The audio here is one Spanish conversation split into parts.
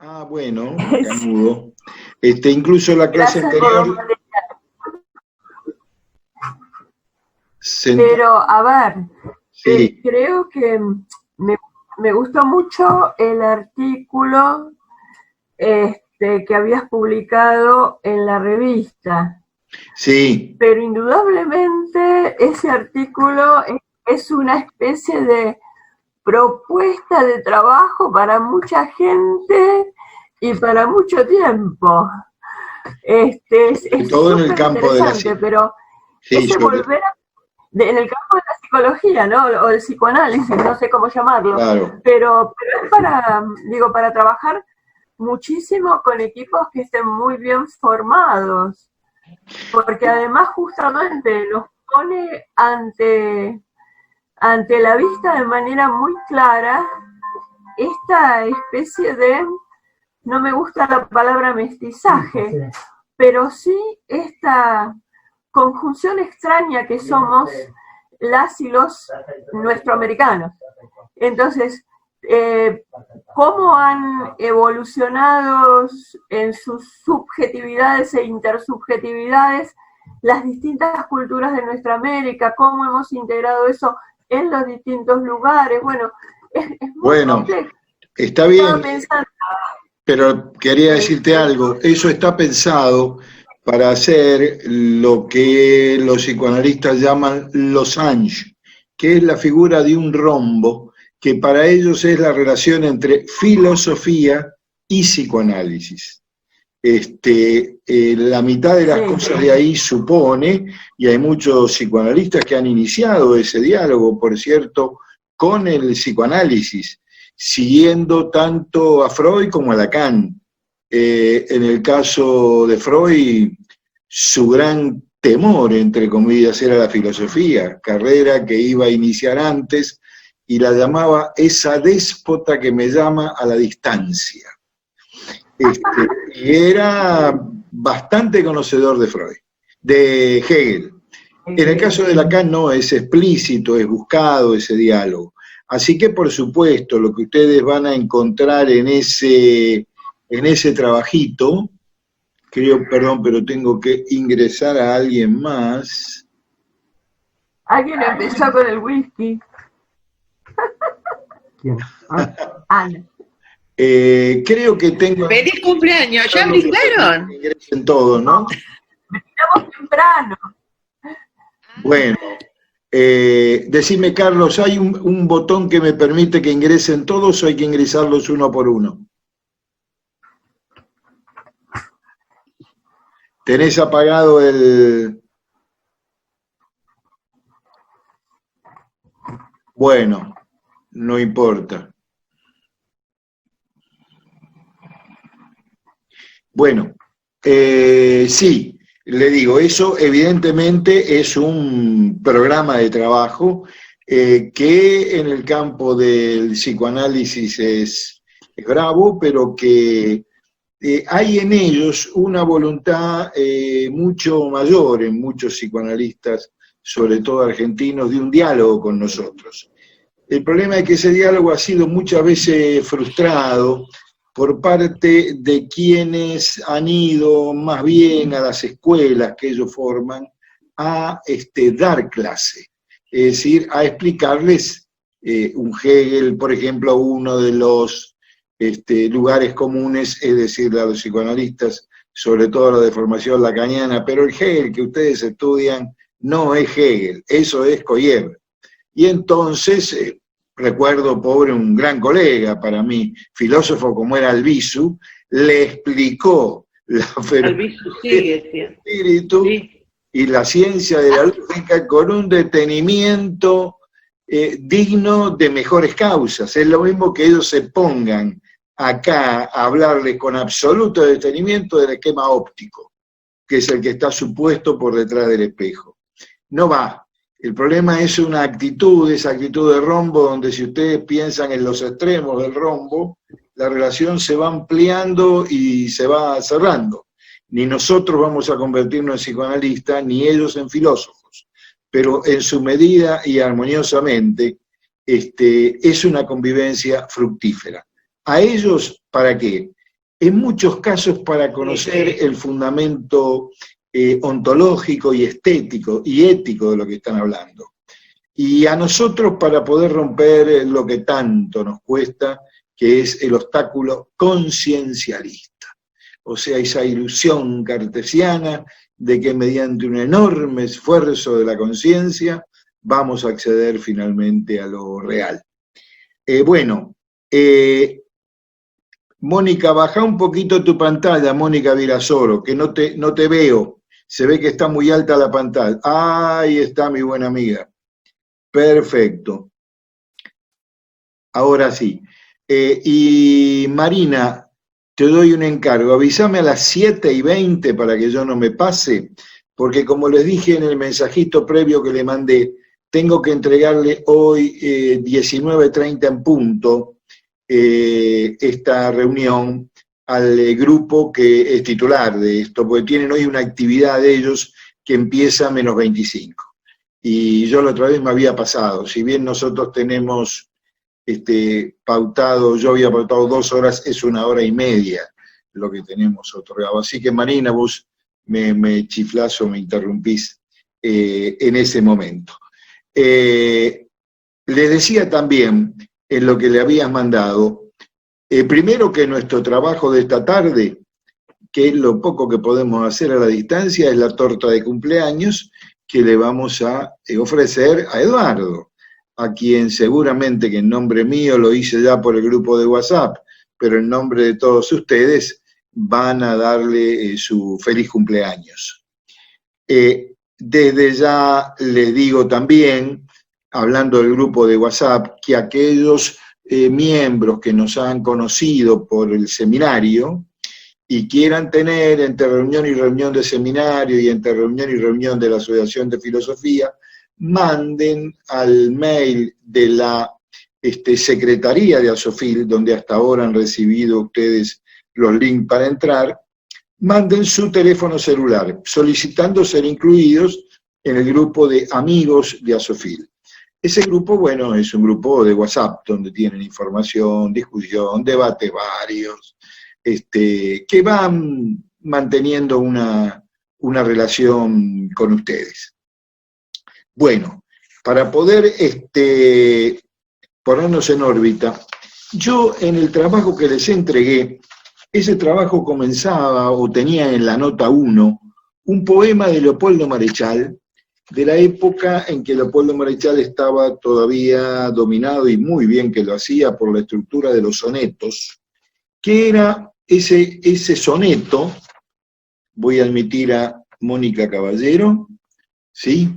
Ah, bueno, macanudo. Incluso la clase Gracias por los anterior... Pero, a ver, Sí, creo que me gustó mucho el artículo que habías publicado en la revista, sí, pero indudablemente ese artículo es una especie de propuesta de trabajo para mucha gente y para mucho tiempo. sobre Es todo en el súper campo de la interesante, ciencia. pero Sí, ese volver en el campo de la psicología, ¿no? O el psicoanálisis, no sé cómo llamarlo, claro. pero es para, digo, para trabajar muchísimo con equipos que estén muy bien formados, porque además justamente nos pone ante la vista de manera muy clara esta especie de, no me gusta la palabra mestizaje, pero sí esta conjunción extraña que somos las y los nuestroamericanos. Entonces, cómo han evolucionado en sus subjetividades e intersubjetividades las distintas culturas de nuestra América, cómo hemos integrado eso en los distintos lugares. Bueno, es muy complejo. Está bien, pero quería decirte algo. Eso está pensado para hacer lo que los psicoanalistas llaman losange, que es la figura de un rombo, que para ellos es la relación entre filosofía y psicoanálisis. La mitad de las cosas de ahí supone, y hay muchos psicoanalistas que han iniciado ese diálogo, por cierto, con el psicoanálisis, siguiendo tanto a Freud como a Lacan. En el caso de Freud, su gran temor, entre comillas, era la filosofía, carrera que iba a iniciar antes, y la llamaba esa déspota que me llama a la distancia. Y era bastante conocedor de Freud, de Hegel. En el caso de Lacan no, es explícito, es buscado ese diálogo. Así que, por supuesto, lo que ustedes van a encontrar en ese trabajito, creo, perdón, pero tengo que ingresar a alguien más. Alguien empezó con el whisky. ¿Quién? Ana. Creo que tengo... ¡Feliz cumpleaños! ¿Ya brindaron? Ingresen todos, ¿no? Brindamos temprano. Bueno, decime, Carlos, ¿hay un botón que me permite que ingresen todos o hay que ingresarlos uno por uno? ¿Tenés apagado el...? Bueno, no importa. Bueno, sí, le digo, eso evidentemente es un programa de trabajo que en el campo del psicoanálisis es bravo, pero que hay en ellos una voluntad mucho mayor en muchos psicoanalistas, sobre todo argentinos, de un diálogo con nosotros. El problema es que ese diálogo ha sido muchas veces frustrado por parte de quienes han ido más bien a las escuelas que ellos forman a dar clase, es decir, a explicarles un Hegel, por ejemplo, uno de los lugares comunes, es decir, a los psicoanalistas, sobre todo la de formación lacaniana, pero el Hegel que ustedes estudian no es Hegel, eso es Koyer. Y entonces... recuerdo, pobre, un gran colega para mí, filósofo como era Albizu, le explicó la filosofía del espíritu y la ciencia de la lógica con un detenimiento digno de mejores causas. Es lo mismo que ellos se pongan acá a hablarles con absoluto detenimiento del esquema óptico, que es el que está supuesto por detrás del espejo. No va. El problema es una actitud, esa actitud de rombo, donde si ustedes piensan en los extremos del rombo, la relación se va ampliando y se va cerrando. Ni nosotros vamos a convertirnos en psicoanalistas, ni ellos en filósofos. Pero en su medida y armoniosamente, es una convivencia fructífera. ¿A ellos para qué? en muchos casos para conocer el fundamento ontológico y estético y ético de lo que están hablando. Y a nosotros para poder romper lo que tanto nos cuesta, que es el obstáculo conciencialista. O sea, esa ilusión cartesiana de que mediante un enorme esfuerzo de la conciencia vamos a acceder finalmente a lo real. Mónica, baja un poquito tu pantalla, Mónica Virasoro, que no te veo. Se ve que está muy alta la pantalla. Ahí está mi buena amiga. Perfecto. Ahora sí. Y Marina, te doy un encargo. Avísame a las 7:20 para que yo no me pase, porque como les dije en el mensajito previo que le mandé, tengo que entregarle hoy 19:30 en punto esta reunión al grupo que es titular de esto, porque tienen hoy una actividad de ellos que empieza a -25. Y yo la otra vez me había pasado, si bien nosotros tenemos pautado, yo había pautado 2 horas, es 1 hora y media lo que tenemos otorgado. Así que Marina, vos me chiflás o me interrumpís en ese momento. Les decía también, en lo que le habías mandado, primero que nuestro trabajo de esta tarde, que es lo poco que podemos hacer a la distancia, es la torta de cumpleaños que le vamos a ofrecer a Eduardo, a quien seguramente que en nombre mío lo hice ya por el grupo de WhatsApp, pero en nombre de todos ustedes van a darle su feliz cumpleaños. Desde ya les digo también, hablando del grupo de WhatsApp, que aquellos miembros que nos han conocido por el seminario y quieran tener entre reunión y reunión de seminario y entre reunión y reunión de la Asociación de Filosofía, manden al mail de la Secretaría de Asofil, donde hasta ahora han recibido ustedes los links para entrar, manden su teléfono celular, solicitando ser incluidos en el grupo de amigos de Asofil. Ese grupo, bueno, es un grupo de WhatsApp, donde tienen información, discusión, debates varios, que van manteniendo una relación con ustedes. Bueno, para poder ponernos en órbita, yo en el trabajo que les entregué, ese trabajo comenzaba o tenía en la nota 1 un poema de Leopoldo Marechal, de la época en que Leopoldo Marechal estaba todavía dominado, y muy bien que lo hacía, por la estructura de los sonetos, que era ese soneto, voy a admitir a Mónica Caballero, ¿sí?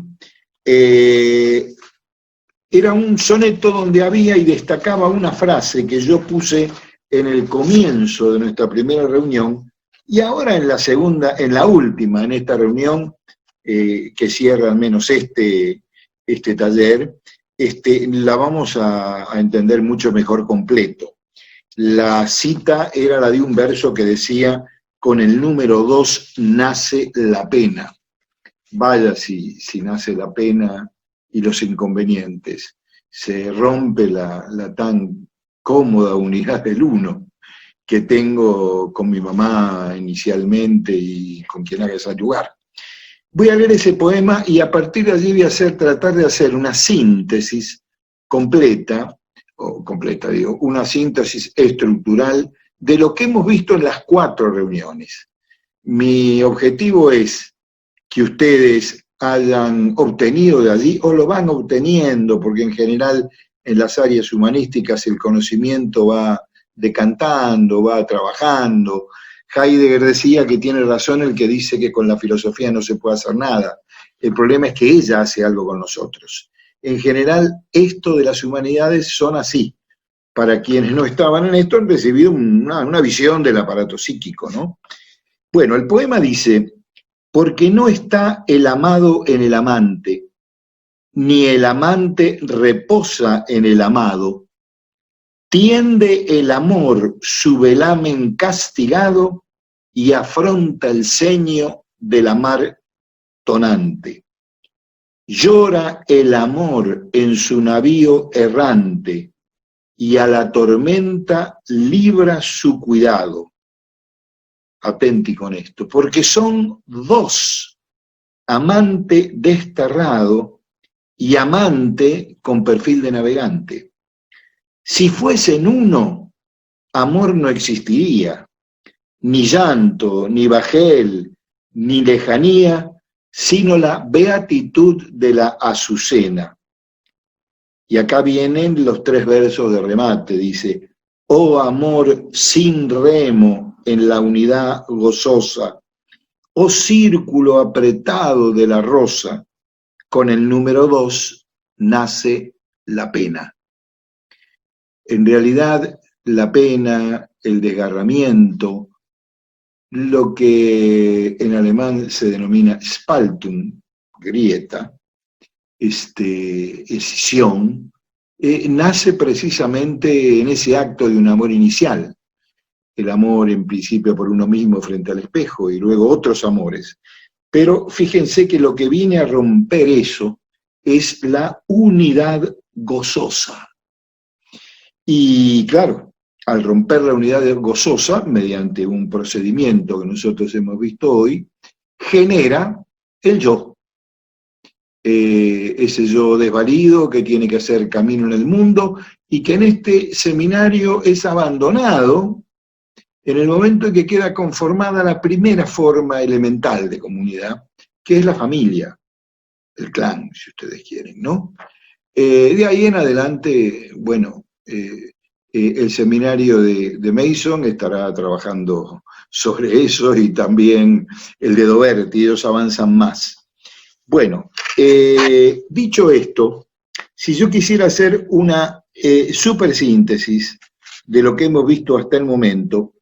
Era un soneto donde había y destacaba una frase que yo puse en el comienzo de nuestra primera reunión, y ahora en la segunda, en la última, en esta reunión, que cierra al menos este taller, la vamos a entender mucho mejor completo. La cita era la de un verso que decía: con el número 2 nace la pena. Vaya si nace la pena y los inconvenientes. Se rompe la tan cómoda unidad del 1 que tengo con mi mamá inicialmente y con quien haga ese lugar. Voy a leer ese poema y a partir de allí voy a tratar de hacer una síntesis una síntesis estructural de lo que hemos visto en las 4 reuniones. Mi objetivo es que ustedes hayan obtenido de allí, o lo van obteniendo, porque en general en las áreas humanísticas el conocimiento va decantando, va trabajando. Heidegger decía que tiene razón el que dice que con la filosofía no se puede hacer nada. El problema es que ella hace algo con nosotros. En general, esto de las humanidades son así. Para quienes no estaban en esto, han recibido una visión del aparato psíquico, ¿no? Bueno, el poema dice: porque no está el amado en el amante, ni el amante reposa en el amado, tiende el amor su velamen castigado y afronta el ceño de la mar tonante. Llora el amor en su navío errante y a la tormenta libra su cuidado. atenti con esto, porque son dos, amante desterrado y amante con perfil de navegante. Si fuesen uno, amor no existiría, ni llanto, ni bajel, ni lejanía, sino la beatitud de la azucena. Y acá vienen los 3 versos de remate, dice: oh amor sin remo en la unidad gozosa, oh círculo apretado de la rosa, con el número 2 nace la pena. En realidad, la pena, el desgarramiento, lo que en alemán se denomina Spaltung, grieta, escisión, nace precisamente en ese acto de un amor inicial. El amor en principio por uno mismo frente al espejo y luego otros amores. Pero fíjense que lo que viene a romper eso es la unidad gozosa. Y claro, al romper la unidad gozosa, mediante un procedimiento que nosotros hemos visto hoy, genera el yo. Ese yo desvalido que tiene que hacer camino en el mundo y que en este seminario es abandonado en el momento en que queda conformada la primera forma elemental de comunidad, que es la familia, el clan, si ustedes quieren, ¿no? De ahí en adelante, bueno, el seminario de Mason estará trabajando sobre eso y también el de Doberti, ellos avanzan más. Bueno, dicho esto, si yo quisiera hacer una supersíntesis de lo que hemos visto hasta el momento,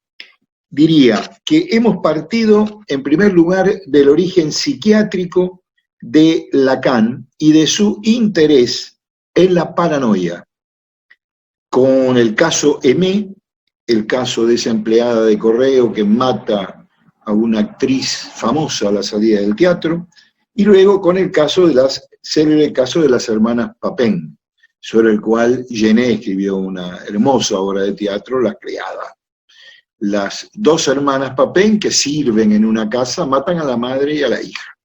diría que hemos partido, en primer lugar, del origen psiquiátrico de Lacan y de su interés en la paranoia, con el caso Aimé, el caso de esa empleada de correo que mata a una actriz famosa a la salida del teatro, y luego con el caso célebre caso de las hermanas Papin, sobre el cual Genet escribió una hermosa obra de teatro, La Criada. Las 2 hermanas Papin que sirven en una casa matan a la madre y a la hija.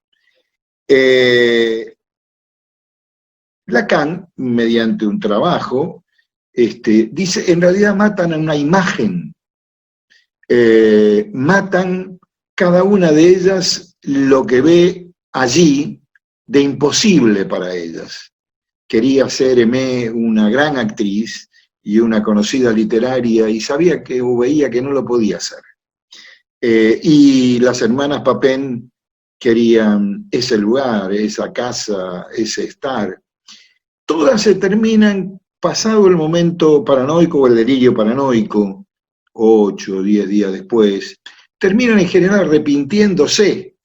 Lacan, mediante un trabajo, dice, en realidad matan a una imagen, matan cada una de ellas lo que ve allí de imposible para ellas. Quería ser Aimé una gran actriz y una conocida literaria y sabía que o veía que no lo podía hacer. Y las hermanas Papin querían ese lugar, esa casa, ese estar. Todas se terminan, pasado el momento paranoico o el delirio paranoico, 8 o 10 días después, terminan en general arrepintiéndose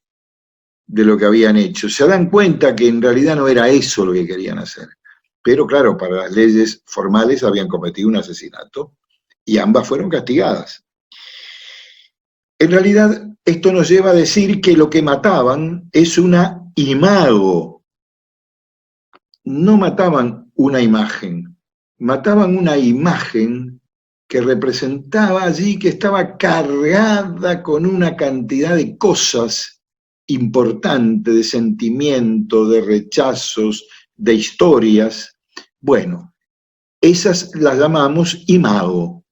de lo que habían hecho. Se dan cuenta que en realidad no era eso lo que querían hacer. Pero claro, para las leyes formales habían cometido un asesinato y ambas fueron castigadas. En realidad, esto nos lleva a decir que lo que mataban es una imago. No mataban una imagen, mataban una imagen que representaba allí, que estaba cargada con una cantidad de cosas importantes, de sentimientos, de rechazos, de historias. Bueno, esas las llamamos imago,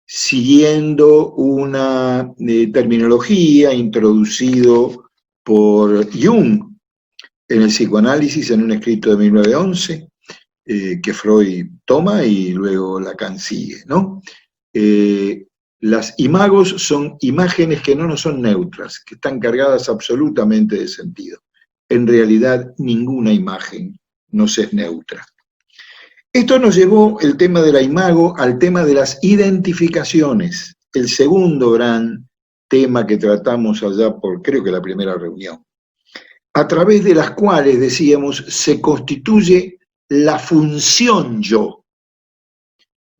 siguiendo una terminología introducido por Jung en el psicoanálisis en un escrito de 1911, que Freud toma y luego Lacan sigue, ¿no? Las imagos son imágenes que no son neutras, que están cargadas absolutamente de sentido. En realidad, ninguna imagen nos es neutra. Esto nos llevó, el tema de la imago, al tema de las identificaciones, el segundo gran tema que tratamos allá por, creo que la primera reunión, a través de las cuales, decíamos, se constituye la función yo.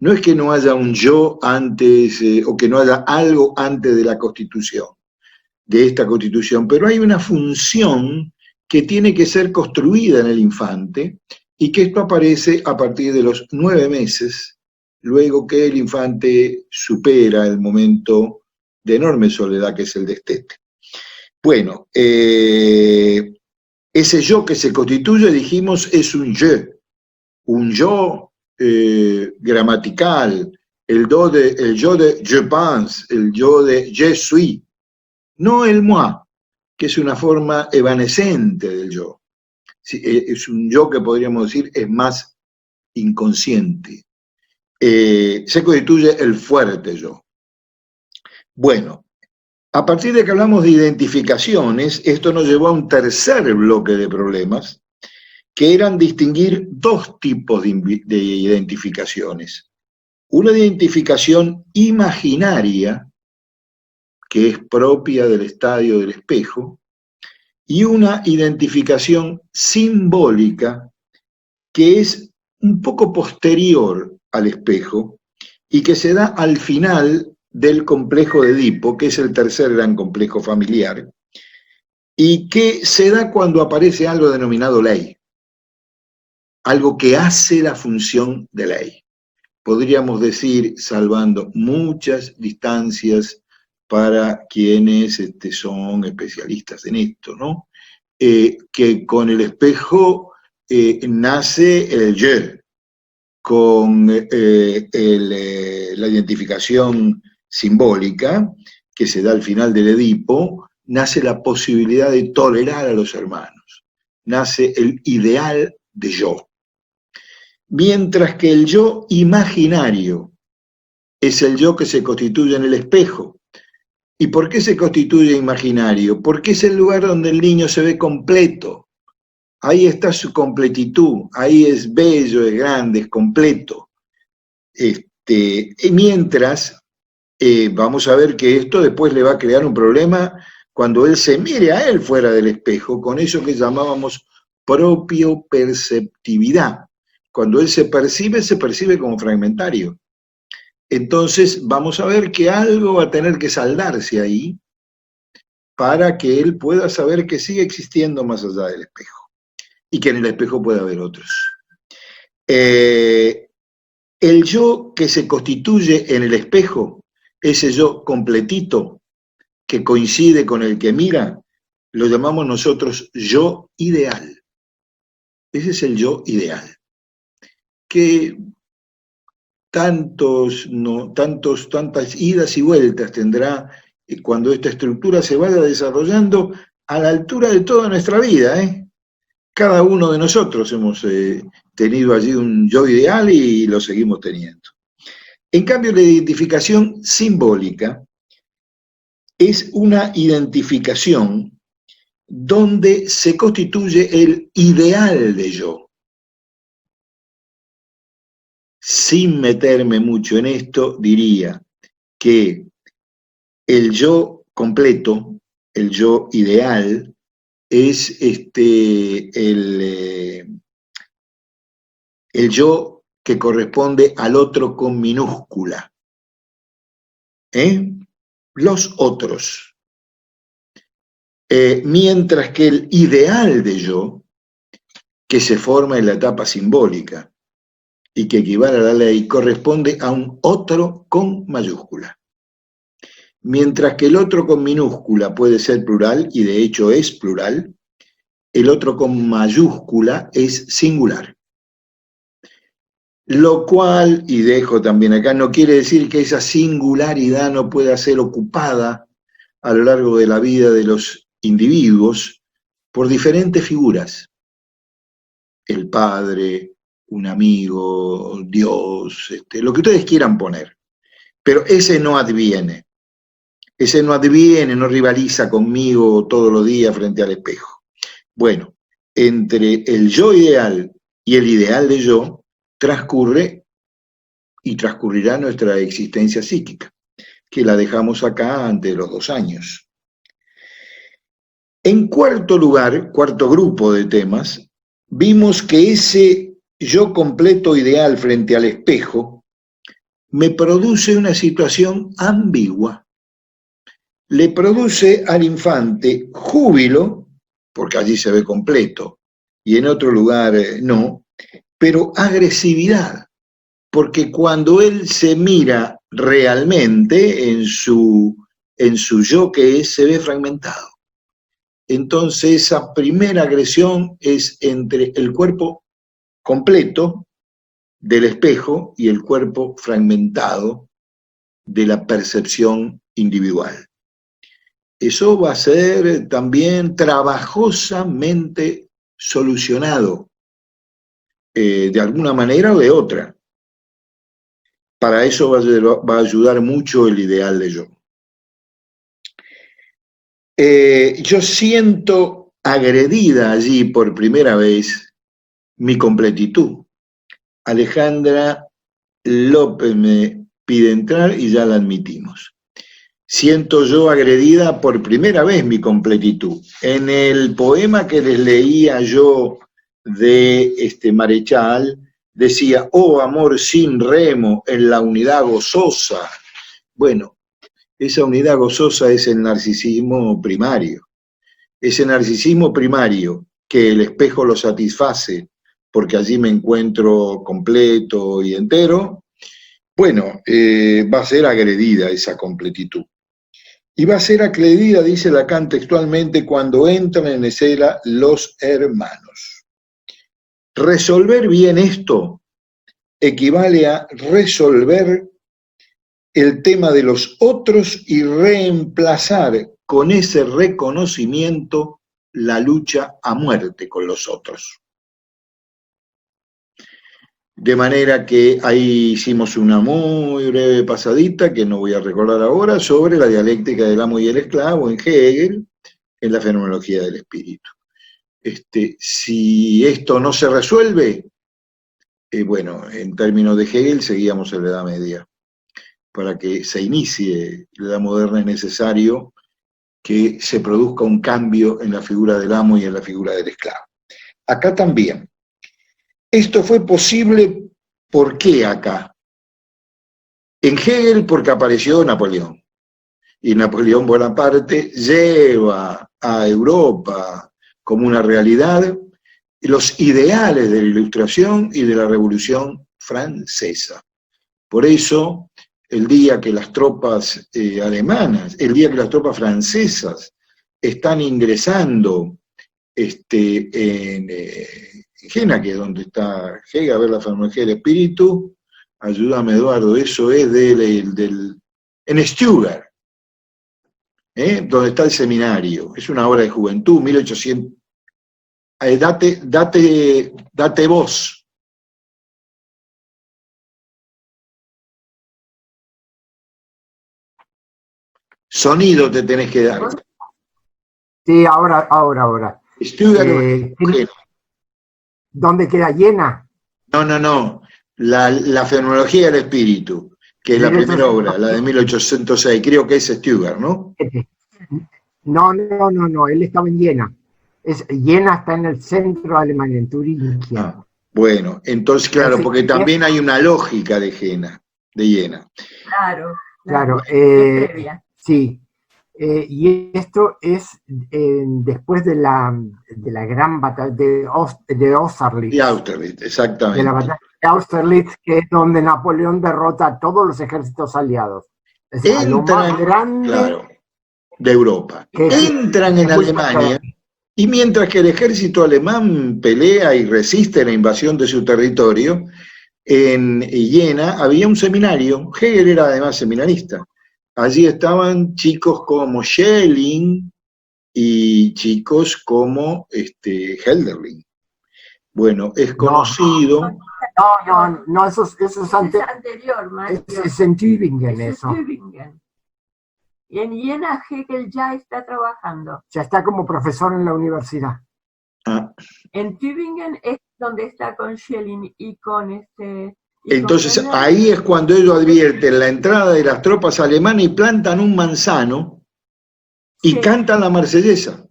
No es que no haya un yo antes, o que no haya algo antes de la constitución, de esta constitución, pero hay una función que tiene que ser construida en el infante, y que esto aparece a partir de los 9 meses, luego que el infante supera el momento de enorme soledad que es el destete. Bueno, ese yo que se constituye, dijimos, es un yo gramatical, el yo de je pense, el yo de je suis, no el moi, que es una forma evanescente del yo. Es un yo que podríamos decir es más inconsciente. Se constituye el fuerte yo. Bueno, a partir de que hablamos de identificaciones, esto nos llevó a un tercer bloque de problemas, que eran distinguir dos tipos de identificaciones. Una identificación imaginaria, que es propia del estadio del espejo, y una identificación simbólica, que es un poco posterior al espejo y que se da al final del complejo de Edipo, que es el tercer gran complejo familiar, y que se da cuando aparece algo denominado ley, algo que hace la función de ley. Podríamos decir, salvando muchas distancias para quienes son especialistas en esto, ¿no? Que con el espejo nace el yo, con la identificación simbólica, que se da al final del Edipo, nace la posibilidad de tolerar a los hermanos, nace el ideal de yo. Mientras que el yo imaginario es el yo que se constituye en el espejo. ¿Y por qué se constituye imaginario? Porque es el lugar donde el niño se ve completo. Ahí está su completitud, ahí es bello, es grande, es completo. Y mientras, vamos a ver que esto después le va a crear un problema cuando él se mire a él fuera del espejo, con eso que llamábamos propio-perceptividad. Cuando él se percibe como fragmentario. Entonces vamos a ver que algo va a tener que saldarse ahí para que él pueda saber que sigue existiendo más allá del espejo y que en el espejo puede haber otros. El yo que se constituye en el espejo, ese yo completito que coincide con el que mira, lo llamamos nosotros yo ideal. Ese es el yo ideal. Que tantas idas y vueltas tendrá cuando esta estructura se vaya desarrollando a la altura de toda nuestra vida, ¿eh? Cada uno de nosotros hemos tenido allí un yo ideal y lo seguimos teniendo. En cambio, la identificación simbólica es una identificación donde se constituye el ideal de yo. Sin meterme mucho en esto, diría que el yo completo, el yo ideal, es el yo que corresponde al otro con minúscula. Los otros. Mientras que el ideal de yo, que se forma en la etapa simbólica, y que equivale a la ley, corresponde a un otro con mayúscula. Mientras que el otro con minúscula puede ser plural, y de hecho es plural, el otro con mayúscula es singular. Lo cual, y dejo también acá, no quiere decir que esa singularidad no pueda ser ocupada a lo largo de la vida de los individuos por diferentes figuras. El padre, un amigo, Dios, lo que ustedes quieran poner. Pero ese no adviene, no rivaliza conmigo todos los días frente al espejo. Bueno, entre el yo ideal y el ideal de yo, transcurre y transcurrirá nuestra existencia psíquica, que la dejamos acá ante los 2 años. En cuarto lugar, cuarto grupo de temas, vimos que ese yo completo ideal frente al espejo me produce una situación ambigua. Le produce al infante júbilo, porque allí se ve completo, y en otro lugar no, pero agresividad, porque cuando él se mira realmente en su en su yo que es, se ve fragmentado. Entonces esa primera agresión es entre el cuerpo completo del espejo y el cuerpo fragmentado de la percepción individual. Eso va a ser también trabajosamente solucionado, de alguna manera o de otra. Para eso va a ayudar mucho el ideal de yo. Yo siento agredida allí por primera vez mi completitud. Alejandra López me pide entrar y ya la admitimos. Siento yo agredida por primera vez mi completitud. En el poema que les leía yo de Marechal, decía, oh amor sin remo en la unidad gozosa. Bueno, esa unidad gozosa es el narcisismo primario. Ese narcisismo primario que el espejo lo satisface porque allí me encuentro completo y entero, bueno, va a ser agredida esa completitud. Y va a ser agredida, dice Lacan textualmente, cuando entran en escena los hermanos. Resolver bien esto equivale a resolver el tema de los otros y reemplazar con ese reconocimiento la lucha a muerte con los otros. De manera que ahí hicimos una muy breve pasadita, que no voy a recordar ahora, sobre la dialéctica del amo y el esclavo en Hegel, en la fenomenología del espíritu. Si esto no se resuelve, bueno, en términos de Hegel seguíamos en la Edad Media. Para que se inicie la Edad Moderna es necesario que se produzca un cambio en la figura del amo y en la figura del esclavo. Acá también. Esto fue posible, ¿por qué acá? En Hegel porque apareció Napoleón. Y Napoleón Bonaparte lleva a Europa como una realidad los ideales de la Ilustración y de la Revolución Francesa. Por eso, el día que las tropas alemanas, el día que las tropas francesas están ingresando en Jena, que es donde está Hegel, a ver la fenomenología del espíritu, ayúdame Eduardo, eso es en Stuttgart, donde está el seminario, es una obra de juventud, 1800, date voz. Sonido te tenés que dar. Sí, ahora. Stuttgart, ¿Dónde queda Jena? No. La fenomenología del espíritu, que es la primera obra, la de 1806, creo que es Stuttgart, ¿no? No, él estaba en Jena. Jena está en el centro de Alemania, en Turingia. Bueno, entonces claro, porque también hay una lógica de Jena. Claro. Sí. Y esto es después de la gran batalla de Austerlitz. De Austerlitz, exactamente. De la batalla de Austerlitz, que es donde Napoleón derrota a todos los ejércitos aliados. Es a lo más grande de Europa. Entran en Alemania, y mientras que el ejército alemán pelea y resiste la invasión de su territorio, en Jena había un seminario. Hegel era además seminarista. Allí estaban chicos como Schelling y chicos como Hölderlin. Bueno, es conocido. No, eso es anterior, maestro. Es en Tübingen eso. Tübingen. Y en Jena Hegel ya está trabajando. Ya está como profesor en la universidad. En Tübingen es donde está con Schelling y con Entonces ahí es cuando ellos advierten la entrada de las tropas alemanas y plantan un manzano y cantan la marsellesa,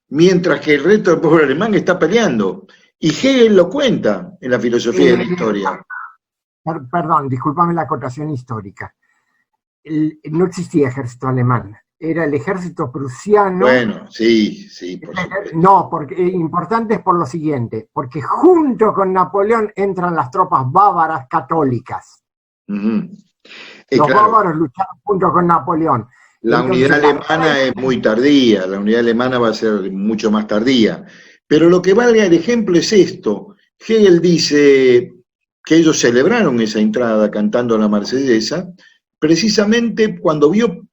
mientras que el resto del pueblo alemán está peleando. Y Hegel lo cuenta en la filosofía de la historia. Perdón, discúlpame la acotación histórica. No existía ejército alemán, era el ejército prusiano. Bueno, sí, por supuesto. No, porque importante es por lo siguiente, porque junto con Napoleón entran las tropas bávaras católicas. Los bávaros lucharon junto con Napoleón. La Entonces, unidad alemana es muy tardía, la unidad alemana va a ser mucho más tardía. Pero lo que valga el ejemplo es esto. Hegel dice que ellos celebraron esa entrada cantando la Marsellesa, precisamente cuando vio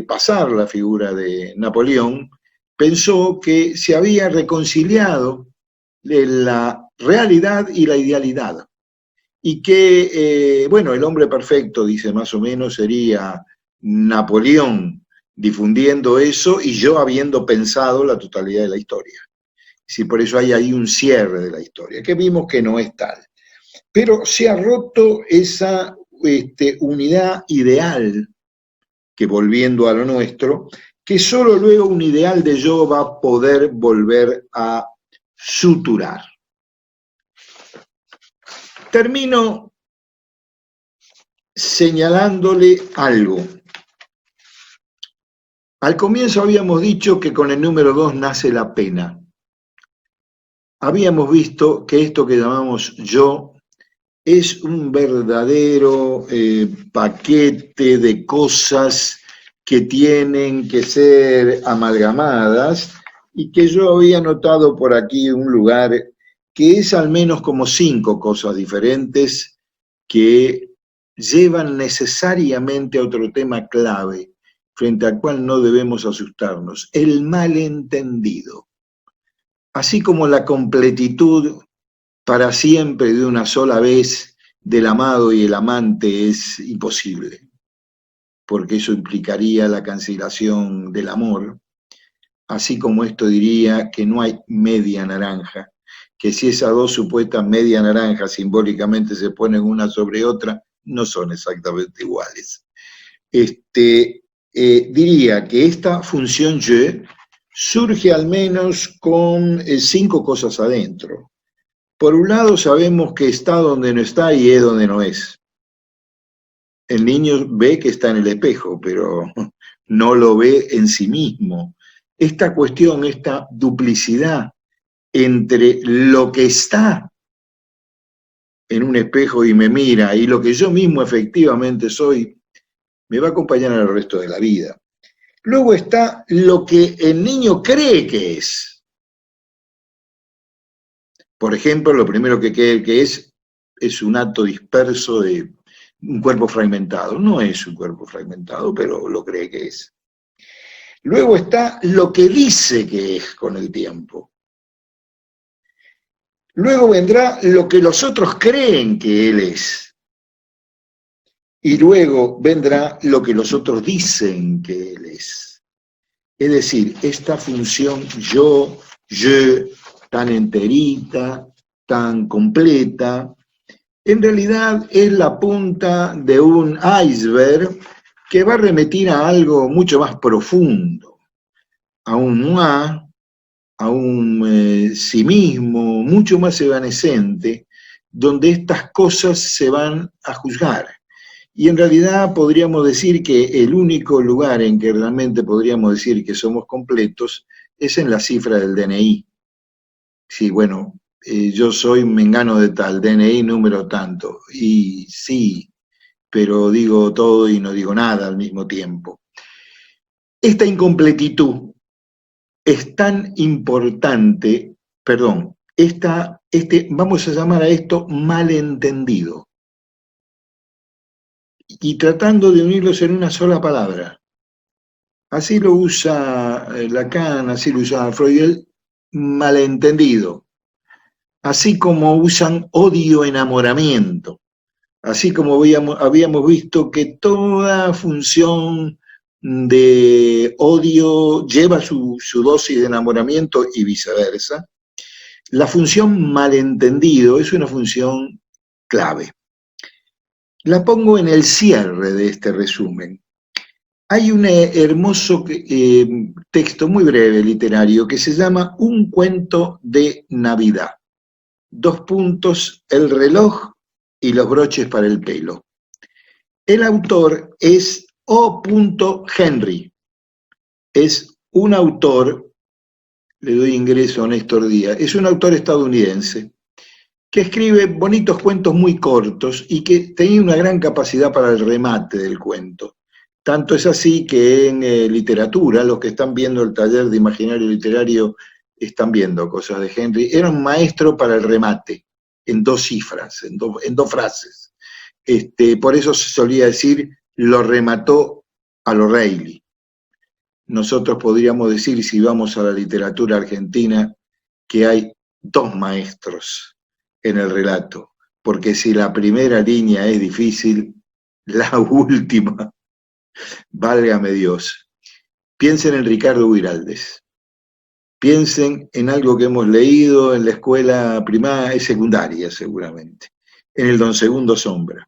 pasar la figura de Napoleón, pensó que se había reconciliado la realidad y la idealidad. Y que, bueno, el hombre perfecto, dice más o menos, sería Napoleón difundiendo eso y yo habiendo pensado la totalidad de la historia. Sí, por eso hay ahí un cierre de la historia, que vimos que no es tal. Pero se ha roto esa unidad ideal, que volviendo a lo nuestro, que solo luego un ideal de yo va a poder volver a suturar. Termino señalándole algo. Al comienzo habíamos dicho que con el número 2 nace la pena. Habíamos visto que esto que llamamos yo es un verdadero paquete de cosas que tienen que ser amalgamadas y que yo había notado por aquí un lugar que es al menos como 5 cosas diferentes que llevan necesariamente a otro tema clave frente al cual no debemos asustarnos, el malentendido. Así como la completitud para siempre de una sola vez del amado y el amante es imposible, porque eso implicaría la cancelación del amor, así como esto diría que no hay media naranja, que si esas dos supuestas media naranjas simbólicamente se ponen una sobre otra, no son exactamente iguales. Diría que esta función je surge al menos con 5 cosas adentro. Por un lado sabemos que está donde no está y es donde no es. El niño ve que está en el espejo, pero no lo ve en sí mismo. Esta cuestión, esta duplicidad entre lo que está en un espejo y me mira y lo que yo mismo efectivamente soy, me va a acompañar el resto de la vida. Luego está lo que el niño cree que es. Por ejemplo, lo primero que cree que es un acto disperso de un cuerpo fragmentado. No es un cuerpo fragmentado, pero lo cree que es. Luego está lo que dice que es con el tiempo. Luego vendrá lo que los otros creen que él es. Y luego vendrá lo que los otros dicen que él es. Es decir, esta función yo, je, tan enterita, tan completa, en realidad es la punta de un iceberg que va a remitir a algo mucho más profundo, a un moi, a un sí mismo, mucho más evanescente, donde estas cosas se van a juzgar. Y en realidad podríamos decir que el único lugar en que realmente podríamos decir que somos completos es en la cifra del DNI. Sí, bueno, yo soy mengano de tal, DNI número tanto, y sí, pero digo todo y no digo nada al mismo tiempo. Esta incompletitud es tan importante, perdón, vamos a llamar a esto malentendido, y tratando de unirlos en una sola palabra. Así lo usa Lacan, así lo usa Freud, el malentendido. Así como usan odio-enamoramiento. Así como habíamos visto que toda función de odio lleva su dosis de enamoramiento y viceversa. La función malentendido es una función clave. La pongo en el cierre de este resumen. Hay un hermoso texto muy breve literario que se llama Un cuento de Navidad. 2 puntos, el reloj y los broches para el pelo. El autor es O. Henry. Es un autor, le doy ingreso a Néstor Díaz, es un autor estadounidense que escribe bonitos cuentos muy cortos y que tenía una gran capacidad para el remate del cuento. Tanto es así que en literatura, los que están viendo el taller de imaginario literario están viendo cosas de Henry. Era un maestro para el remate, en 2 cifras, en dos frases. Por eso se solía decir, lo remató a lo Reilly. Nosotros podríamos decir, si vamos a la literatura argentina, que hay 2 maestros en el relato, porque si la primera línea es difícil, la última, válgame Dios. Piensen en Ricardo Guiraldes, piensen en algo que hemos leído en la escuela primaria y secundaria seguramente, en el Don Segundo Sombra.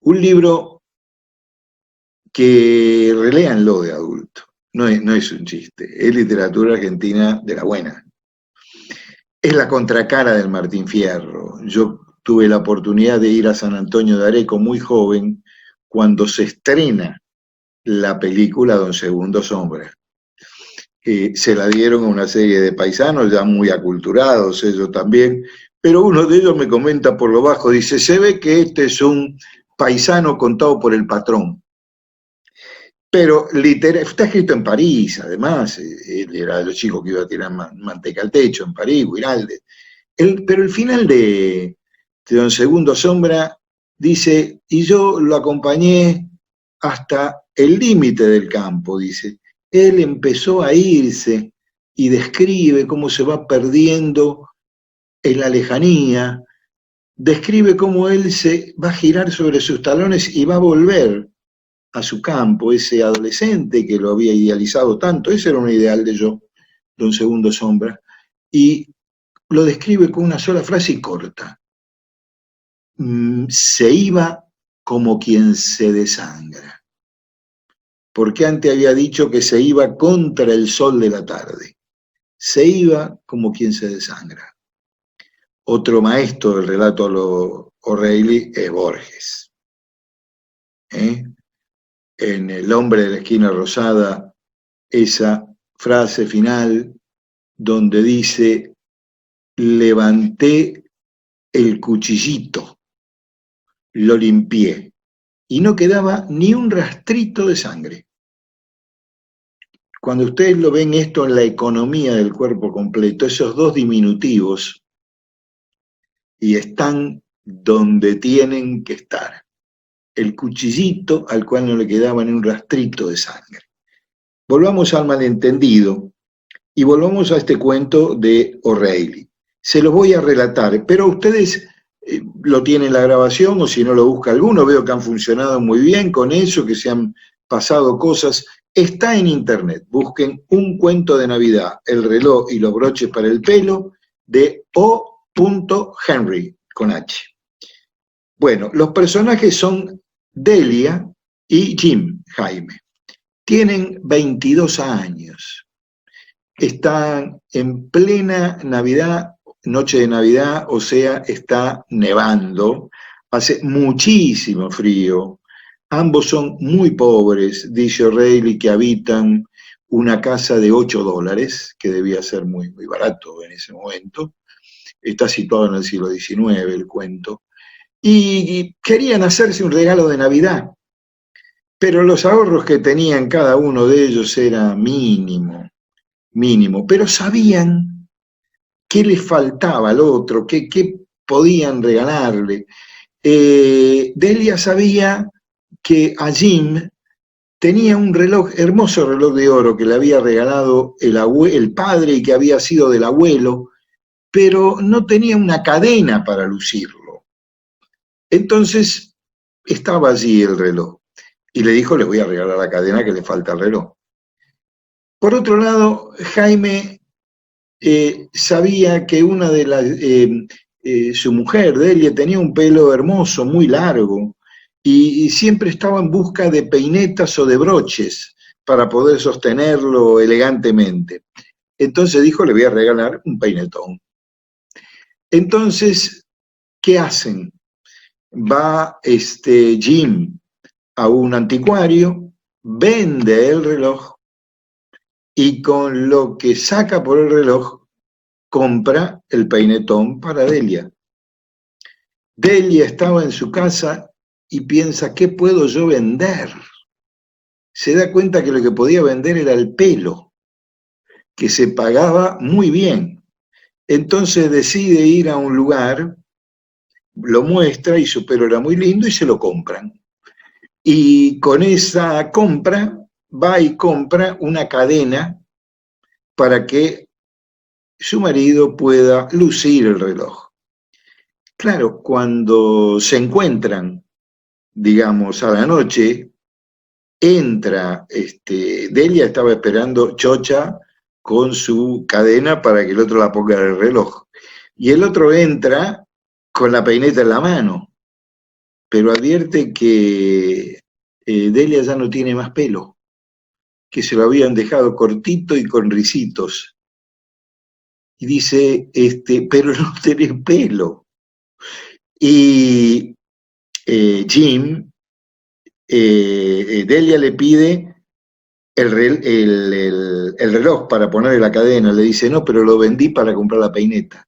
Un libro que reléanlo de adulto, no es un chiste, es literatura argentina de la buena. Es la contracara del Martín Fierro. Yo tuve la oportunidad de ir a San Antonio de Areco muy joven, cuando se estrena la película Don Segundo Sombra. Se la dieron a una serie de paisanos ya muy aculturados, ellos también, pero uno de ellos me comenta por lo bajo, dice, se ve que este es un paisano contado por el patrón. Pero está escrito en París, además, él era de los chicos que iba a tirar manteca al techo en París, Guiraldes. Pero el final de Don Segundo Sombra dice, y yo lo acompañé hasta el límite del campo, dice. Él empezó a irse y describe cómo se va perdiendo en la lejanía, describe cómo él se va a girar sobre sus talones y va a volver a su campo, ese adolescente que lo había idealizado tanto. Ese era un ideal de yo, Don Segundo Sombra, y lo describe con una sola frase y corta. Se iba como quien se desangra, porque antes había dicho que se iba contra el sol de la tarde. Se iba como quien se desangra. Otro maestro del relato a lo O'Reilly es Borges. En El hombre de la esquina rosada, esa frase final donde dice, levanté el cuchillito, lo limpié, y no quedaba ni un rastrito de sangre. Cuando ustedes lo ven esto en la economía del cuerpo completo, esos 2 diminutivos, y están donde tienen que estar. El cuchillito al cual no le quedaba ni un rastrito de sangre. Volvamos al malentendido y volvamos a este cuento de O'Reilly. Se los voy a relatar, pero ustedes lo tienen la grabación o si no lo busca alguno, veo que han funcionado muy bien con eso, que se han pasado cosas. Está en internet, busquen Un cuento de Navidad, el reloj y los broches para el pelo, de O. Henry, con H. Bueno, los personajes son Delia y Jim, Jaime. Tienen 22 años. Están en plena Navidad, noche de Navidad, o sea, está nevando, hace muchísimo frío. Ambos son muy pobres, dice O'Reilly, que habitan una casa de $8, que debía ser muy, muy barato en ese momento. Está situado en el siglo XIX el cuento. Y querían hacerse un regalo de Navidad, pero los ahorros que tenían cada uno de ellos era mínimo, pero sabían qué les faltaba al otro, qué podían regalarle. Delia sabía que a Jim tenía un reloj, hermoso reloj de oro que le había regalado el padre y que había sido del abuelo, pero no tenía una cadena para lucirlo. Entonces estaba allí el reloj y le dijo, le voy a regalar la cadena que le falta al reloj. Por otro lado, Jaime sabía que una de su mujer, Delia, tenía un pelo hermoso, muy largo, y siempre estaba en busca de peinetas o de broches para poder sostenerlo elegantemente. Entonces dijo, le voy a regalar un peinetón. Entonces, ¿qué hacen? Va Jim a un anticuario, vende el reloj y con lo que saca por el reloj compra el peinetón para Delia. Delia estaba en su casa y piensa, ¿qué puedo yo vender se da cuenta que lo que podía vender era el pelo, que se pagaba muy bien. Entonces decide ir a un lugar, lo muestra y su pelo era muy lindo y se lo compran. Y con esa compra va y compra una cadena para que su marido pueda lucir el reloj. Claro, cuando se encuentran, digamos, a la noche, entra, Delia estaba esperando Chocha con su cadena para que el otro la ponga en el reloj. Y el otro entra con la peineta en la mano, pero advierte que Delia ya no tiene más pelo, que se lo habían dejado cortito y con risitos. Y dice, pero no tenés pelo. Y Jim, Delia le pide el reloj para ponerle la cadena, le dice, no, pero lo vendí para comprar la peineta.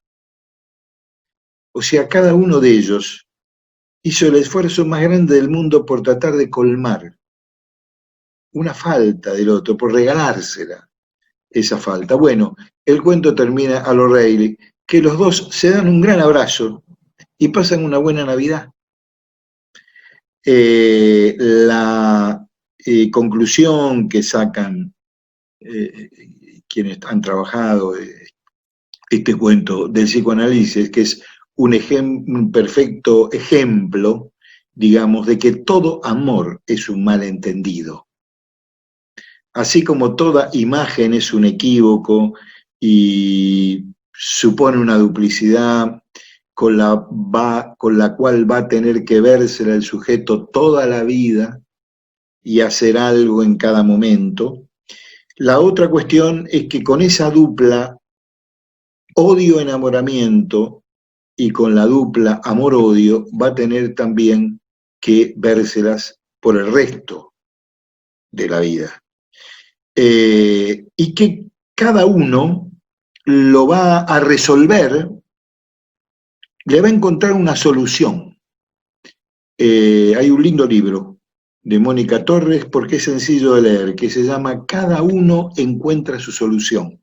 O sea, cada uno de ellos hizo el esfuerzo más grande del mundo por tratar de colmar una falta del otro, por regalársela, esa falta. Bueno, el cuento termina a lo Reilly, que los dos se dan un gran abrazo y pasan una buena Navidad. La conclusión que sacan quienes han trabajado este cuento del psicoanálisis, que es un perfecto ejemplo, digamos, de que todo amor es un malentendido. Así como toda imagen es un equívoco y supone una duplicidad con la cual va a tener que vérsela el sujeto toda la vida y hacer algo en cada momento. La otra cuestión es que con esa dupla odio-enamoramiento y con la dupla amor-odio va a tener también que vérselas por el resto de la vida. Y que cada uno lo va a resolver, le va a encontrar una solución. Hay un lindo libro de Mónica Torres, porque es sencillo de leer, que se llama Cada uno encuentra su solución.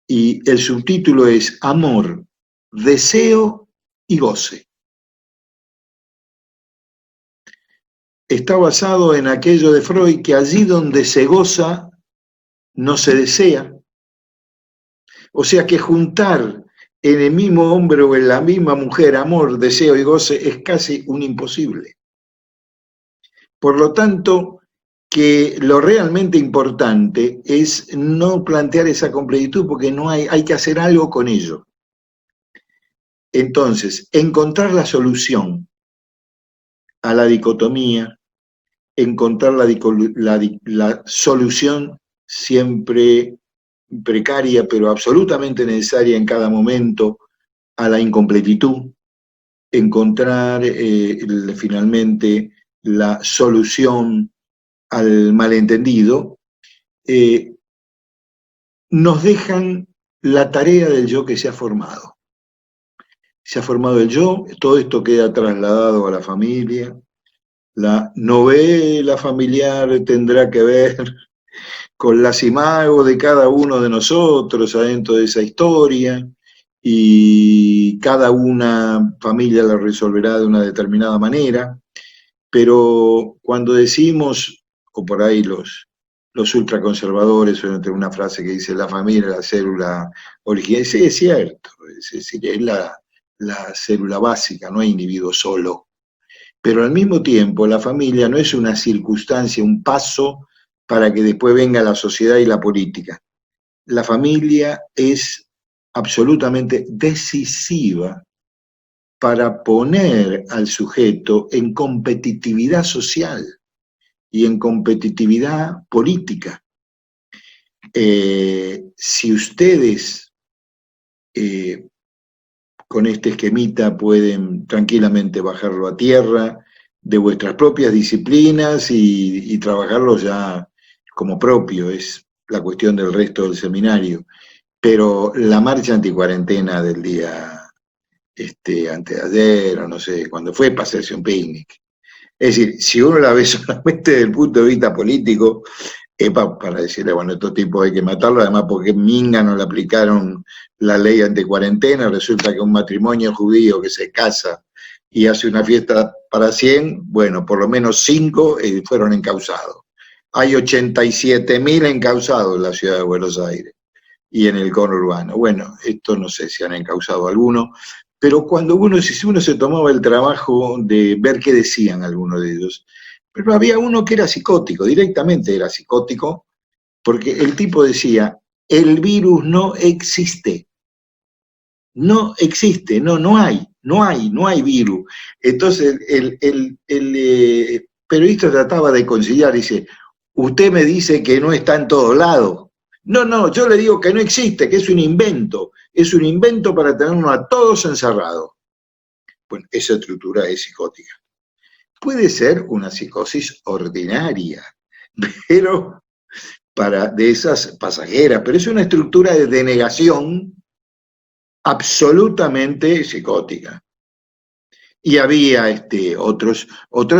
Y el subtítulo es Amor, Deseo y Goce. Está basado en aquello de Freud, que allí donde se goza, no se desea. O sea que juntar en el mismo hombre o en la misma mujer amor, deseo y goce es casi un imposible. Por lo tanto, que lo realmente importante es no plantear esa completitud, porque no hay que hacer algo con ello. Entonces, encontrar la solución a la dicotomía, encontrar la solución siempre precaria, pero absolutamente necesaria en cada momento, a la incompletitud, encontrar finalmente la solución al malentendido, nos dejan la tarea del yo que se ha formado. Se ha formado el yo, todo esto queda trasladado a la familia, la novela familiar tendrá que ver con las imagos de cada uno de nosotros adentro de esa historia, y cada una familia la resolverá de una determinada manera, pero cuando decimos, o por ahí los ultraconservadores suelen tener una frase que dice la familia es la célula original, sí, es cierto, es decir, es la célula básica, no hay individuo solo, pero al mismo tiempo la familia no es una circunstancia, un paso para que después venga la sociedad y la política. La familia es absolutamente decisiva para poner al sujeto en competitividad social y en competitividad política. Si ustedes con este esquemita pueden tranquilamente bajarlo a tierra de vuestras propias disciplinas y trabajarlo ya como propio, es la cuestión del resto del seminario. Pero la marcha anticuarentena del día antes de ayer, o no sé, cuando fue para hacerse un picnic, Es decir, si uno la ve solamente desde el punto de vista político, es para decirle, bueno, estos tipos hay que matarlos, además porque Minga no le aplicaron la ley anticuarentena, resulta que un matrimonio judío que se casa y hace una fiesta para 100, bueno, por lo menos 5 fueron encausados. Hay 87.000 encausados en la ciudad de Buenos Aires y en el conurbano. Bueno, esto no sé si han encausado alguno, pero cuando si uno se tomaba el trabajo de ver qué decían algunos de ellos, pero había uno que era psicótico, directamente era psicótico, porque el tipo decía, el virus no existe. No existe, no hay virus. Entonces el periodista trataba de conciliar, dice, usted me dice que no está en todos lados. No, yo le digo que no existe, que es un invento para tenernos a todos encerrados. Bueno, esa estructura es psicótica. Puede ser una psicosis ordinaria, pero de esas pasajeras, pero es una estructura de denegación absolutamente psicótica. Y había otros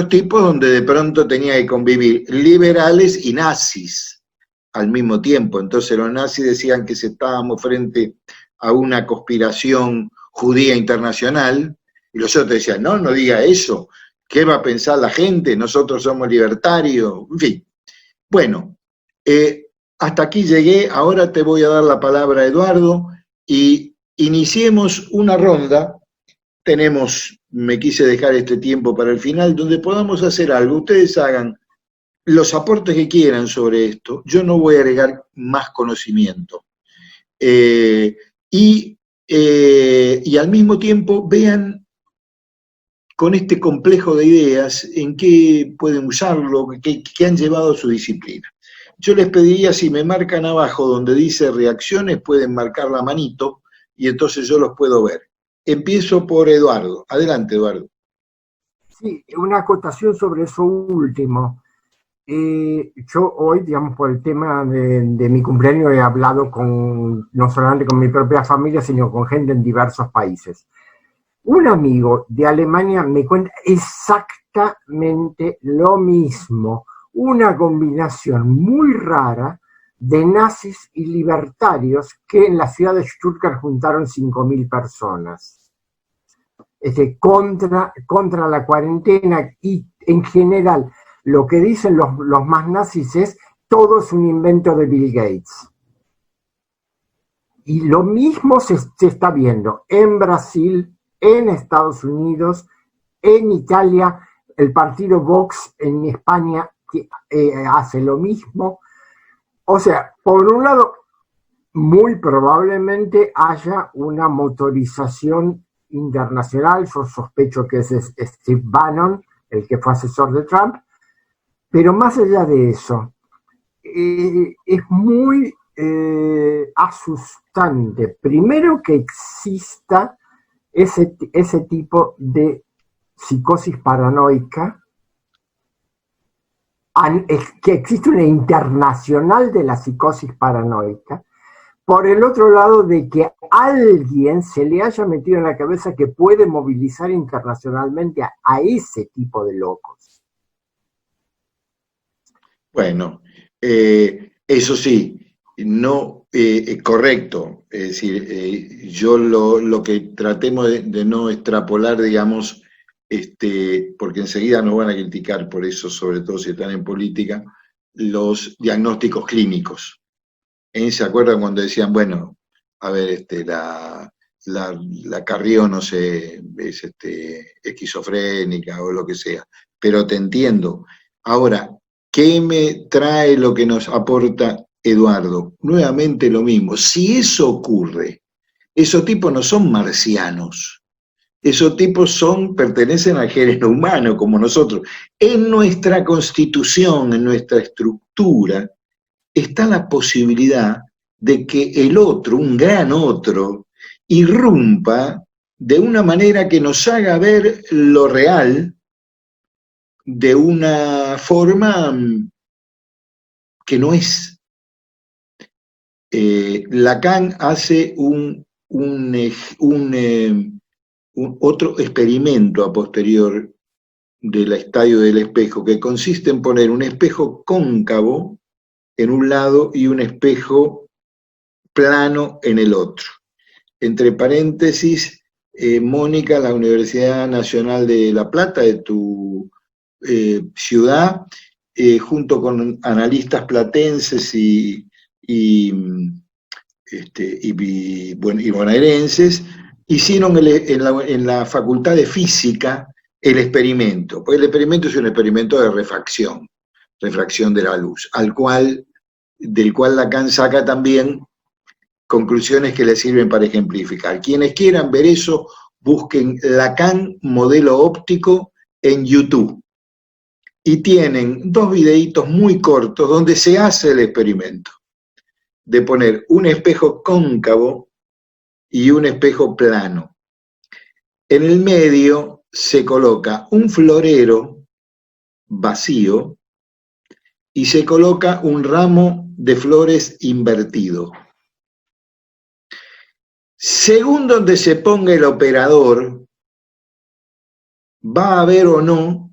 tipos donde de pronto tenía que convivir liberales y nazis al mismo tiempo. Entonces los nazis decían que estábamos frente a una conspiración judía internacional, y los otros decían, no diga eso, ¿qué va a pensar la gente? Nosotros somos libertarios, en fin. Bueno, hasta aquí llegué, ahora te voy a dar la palabra, Eduardo, y iniciemos una ronda. Me quise dejar este tiempo para el final, donde podamos hacer algo. Ustedes hagan los aportes que quieran sobre esto. Yo no voy a agregar más conocimiento. Y al mismo tiempo vean con este complejo de ideas en qué pueden usarlo, qué han llevado a su disciplina. Yo les pediría, si me marcan abajo donde dice reacciones, pueden marcar la manito y entonces yo los puedo ver. Empiezo por Eduardo. Adelante, Eduardo. Sí, una acotación sobre eso último. Yo hoy, digamos, por el tema de mi cumpleaños, he hablado no solamente con mi propia familia, sino con gente en diversos países. Un amigo de Alemania me cuenta exactamente lo mismo, una combinación muy rara de nazis y libertarios que en la ciudad de Stuttgart juntaron 5.000 personas. Contra la cuarentena, y en general lo que dicen los más nazis es todo es un invento de Bill Gates. Y lo mismo se está viendo en Brasil, en Estados Unidos, en Italia, el partido Vox en España hace lo mismo. O sea, por un lado, muy probablemente haya una motorización internacional. Yo sospecho que es Steve Bannon, el que fue asesor de Trump, pero más allá de eso, es muy asustante, primero, que exista ese tipo de psicosis paranoica, que existe una internacional de la psicosis paranoica, por el otro lado, de que a alguien se le haya metido en la cabeza que puede movilizar internacionalmente a ese tipo de locos. Bueno, eso sí, no, correcto. Es decir, yo lo que tratemos de no extrapolar, digamos, porque enseguida nos van a criticar por eso, sobre todo si están en política, los diagnósticos clínicos. ¿Se acuerdan cuando decían, bueno, a ver, la Carrió, no sé, es esquizofrénica o lo que sea, pero te entiendo. Ahora, ¿qué me trae lo que nos aporta Eduardo? Nuevamente lo mismo. Si eso ocurre, esos tipos no son marcianos. Esos tipos pertenecen al género humano, como nosotros. En nuestra constitución, en nuestra estructura, está la posibilidad de que el otro, un gran otro, irrumpa de una manera que nos haga ver lo real de una forma que no es. Lacan hace otro experimento a posterior del estadio del espejo, que consiste en poner un espejo cóncavo en un lado y un espejo plano en el otro. Entre paréntesis, Mónica, la Universidad Nacional de La Plata, de tu ciudad, junto con analistas platenses y bonaerenses, hicieron en la Facultad de Física el experimento, porque el experimento es un experimento de refracción de la luz, del cual Lacan saca también conclusiones que le sirven para ejemplificar. Quienes quieran ver eso, busquen Lacan modelo óptico en YouTube. Y tienen 2 videitos muy cortos donde se hace el experimento de poner un espejo cóncavo y un espejo plano. En el medio se coloca un florero vacío y se coloca un ramo de flores invertido. Según donde se ponga el operador, va a ver o no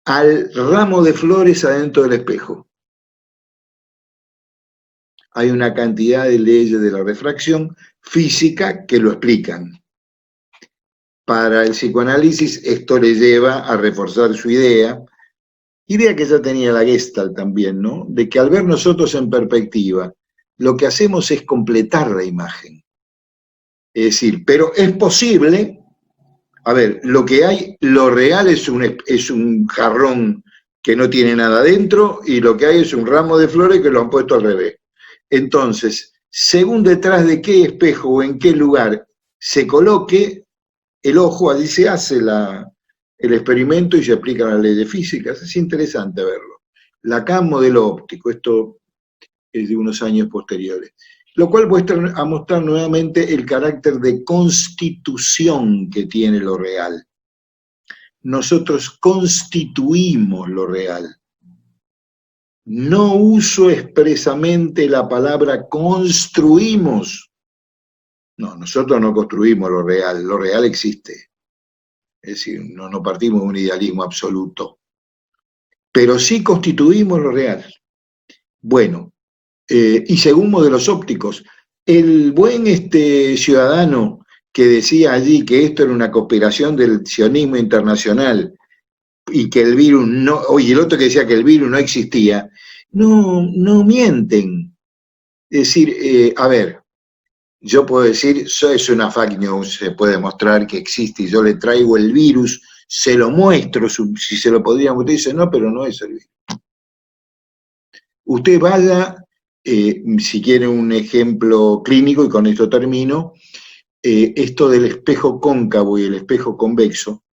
al ramo de flores adentro del espejo. Hay una cantidad de leyes de la refracción física que lo explican. Para el psicoanálisis esto le lleva a reforzar su idea que ya tenía la Gestalt también, ¿no? De que al ver nosotros en perspectiva, lo que hacemos es completar la imagen. Es decir, pero es posible, a ver, lo que hay, lo real es un jarrón que no tiene nada dentro y lo que hay es un ramo de flores que lo han puesto al revés. Entonces, según detrás de qué espejo o en qué lugar se coloque el ojo, allí se hace el experimento y se aplican las leyes físicas. Es interesante verlo. Lacan modelo óptico, esto es de unos años posteriores. Lo cual muestra a mostrar nuevamente el carácter de constitución que tiene lo real. Nosotros constituimos lo real. No uso expresamente la palabra construimos. No, nosotros no construimos lo real existe. Es decir, no partimos de un idealismo absoluto. Pero sí constituimos lo real. Bueno, y según modelos ópticos, el buen ciudadano que decía allí que esto era una conspiración del sionismo internacional y que el virus no, oye, el otro que decía que el virus no existía, no mienten. Es decir, a ver, yo puedo decir, eso es una fake news, se puede mostrar que existe y yo le traigo el virus, se lo muestro, si se lo podría mostrar, dice, no, pero no es el virus. Usted vaya, si quiere un ejemplo clínico, y con esto termino, esto del espejo cóncavo y el espejo convexo,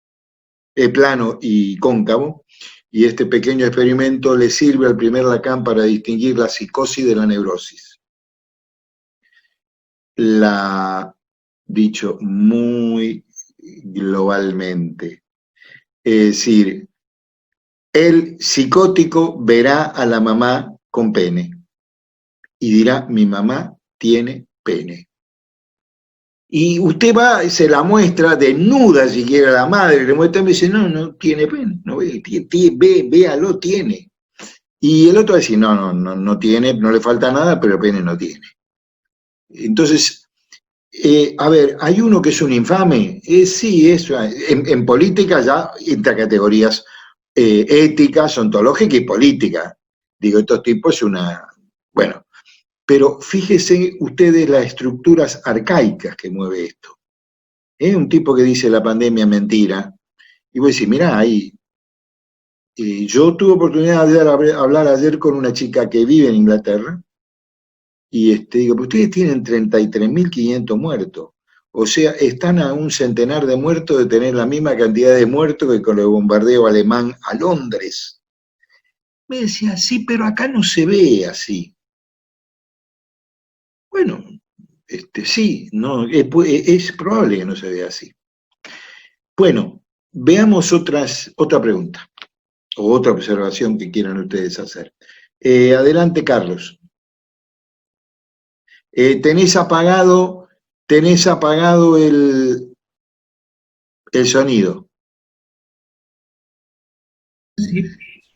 plano y cóncavo, y este pequeño experimento le sirve al primer Lacan para distinguir la psicosis de la neurosis. Dicho muy globalmente, es decir, el psicótico verá a la mamá con pene y dirá, mi mamá tiene pene. Y usted va, se la muestra desnuda si quiere a la madre, le muestra y me dice, no tiene pene, no ve, véalo, tiene. Y el otro va a decir, no tiene, no le falta nada, pero pene no tiene. Entonces, a ver, ¿hay uno que es un infame? Sí, eso. En política ya entra categorías éticas, ontológica y política. Digo, estos tipos es bueno, pero fíjese ustedes las estructuras arcaicas que mueve esto. Un tipo que dice la pandemia es mentira, y voy a decir, mirá, ahí, yo tuve oportunidad de hablar ayer con una chica que vive en Inglaterra, y digo, pues ustedes tienen 33.500 muertos, o sea, están a un centenar de muertos de tener la misma cantidad de muertos que con el bombardeo alemán a Londres. Me decía, sí, pero acá no se ve así. Bueno, sí, no, es probable que no se vea así. Bueno, veamos otra pregunta, o otra observación que quieran ustedes hacer. Adelante, Carlos. Tenés apagado el sonido. Sí.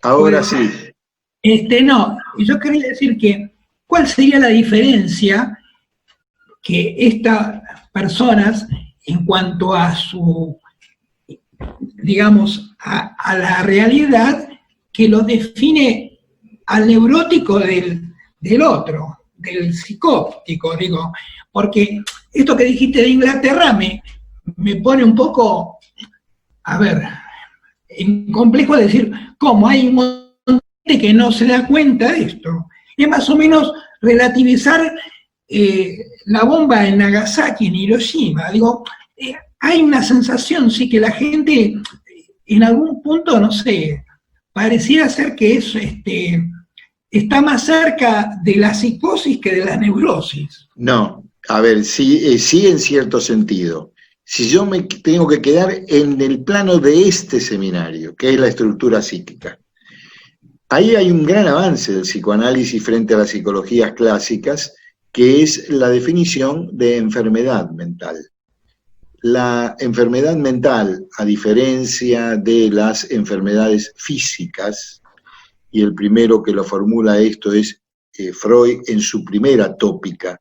Ahora sí. No, yo quería decir que, ¿cuál sería la diferencia que estas personas, en cuanto a su, digamos, a la realidad que lo define al neurótico del otro, del psicóptico, digo, porque esto que dijiste de Inglaterra me pone un poco, a ver, en complejo decir, ¿cómo hay un montón de gente que no se da cuenta de esto? Es más o menos relativizar la bomba en Nagasaki, en Hiroshima. Digo, hay una sensación, sí, que la gente en algún punto, no sé, pareciera ser que es, está más cerca de la psicosis que de la neurosis. No, a ver, sí, sí en cierto sentido. Si yo me tengo que quedar en el plano de este seminario, que es la estructura psíquica, ahí hay un gran avance del psicoanálisis frente a las psicologías clásicas, que es la definición de enfermedad mental. La enfermedad mental, a diferencia de las enfermedades físicas, y el primero que lo formula esto es Freud en su primera tópica,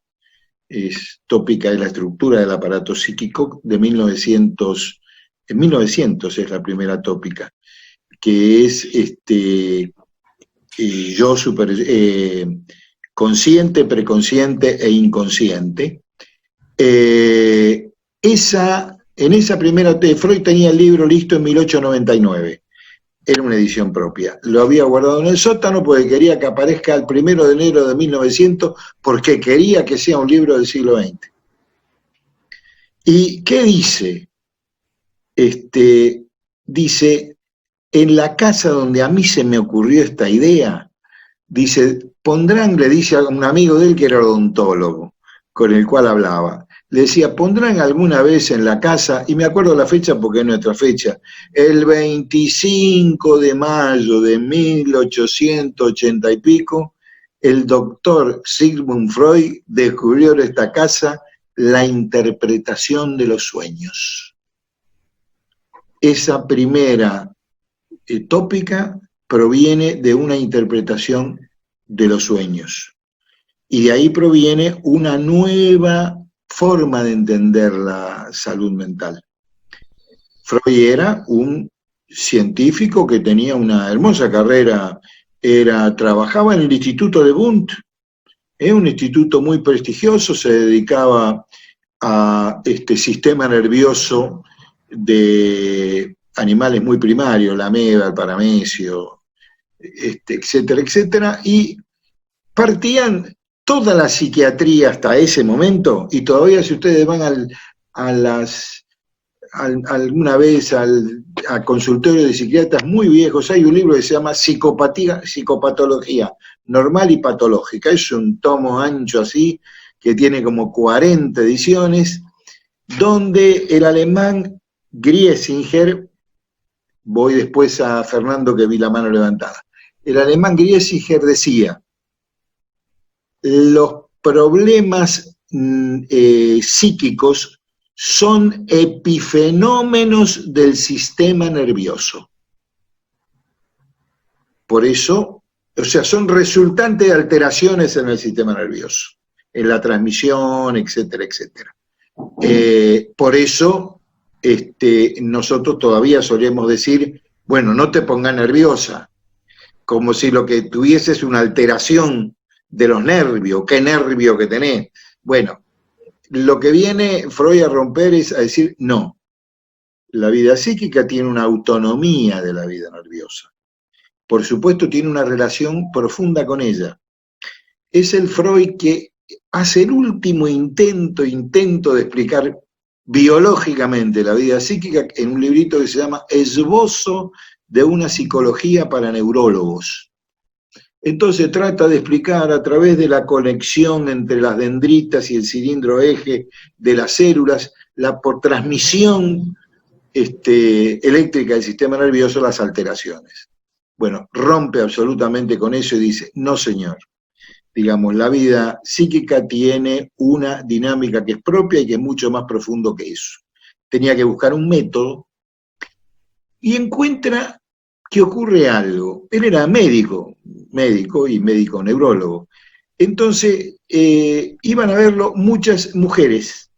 tópica de la estructura del aparato psíquico de 1900, en 1900 es la primera tópica, que es yo consciente, preconsciente e inconsciente. En esa primera, Freud tenía el libro listo en 1899, era una edición propia, lo había guardado en el sótano porque quería que aparezca el 1 de enero de 1900, porque quería que sea un libro del siglo XX. ¿Y qué dice? Dice, en la casa donde a mí se me ocurrió esta idea, dice, le dice a un amigo de él que era odontólogo, con el cual hablaba, le decía, pondrán alguna vez en la casa, y me acuerdo la fecha porque es nuestra fecha, el 25 de mayo de 1880 y pico, el doctor Sigmund Freud descubrió en esta casa la interpretación de los sueños. Esa primera tópica proviene de una interpretación de los sueños. Y de ahí proviene una nueva forma de entender la salud mental. Freud era un científico que tenía una hermosa carrera, trabajaba en el Instituto de Wundt, un instituto muy prestigioso, se dedicaba a sistema nervioso de animales muy primarios, la ameba, el paramecio, etcétera, etcétera, y partían toda la psiquiatría hasta ese momento, y todavía si ustedes van alguna vez a consultorios de psiquiatras muy viejos, hay un libro que se llama Psicopatología Normal y Patológica, es un tomo ancho así, que tiene como 40 ediciones, donde el alemán Griesinger, voy después a Fernando que vi la mano levantada, el alemán Griesinger decía, los problemas psíquicos son epifenómenos del sistema nervioso. Por eso, o sea, son resultantes de alteraciones en el sistema nervioso, en la transmisión, etcétera, etcétera. Por eso, nosotros todavía solemos decir, bueno, no te pongas nerviosa, como si lo que tuviese es una alteración de los nervios, qué nervio que tenés. Bueno, lo que viene Freud a romper es a decir, no, la vida psíquica tiene una autonomía de la vida nerviosa. Por supuesto tiene una relación profunda con ella. Es el Freud que hace el último intento de explicar biológicamente la vida psíquica en un librito que se llama Esbozo de una psicología para neurólogos. Entonces trata de explicar a través de la conexión entre las dendritas y el cilindro eje de las células, por transmisión eléctrica del sistema nervioso, las alteraciones. Bueno, rompe absolutamente con eso y dice, no señor, digamos, la vida psíquica tiene una dinámica que es propia y que es mucho más profundo que eso. Tenía que buscar un método y encuentra que ocurre algo. Él era médico y médico neurólogo. Entonces, iban a verlo muchas mujeres.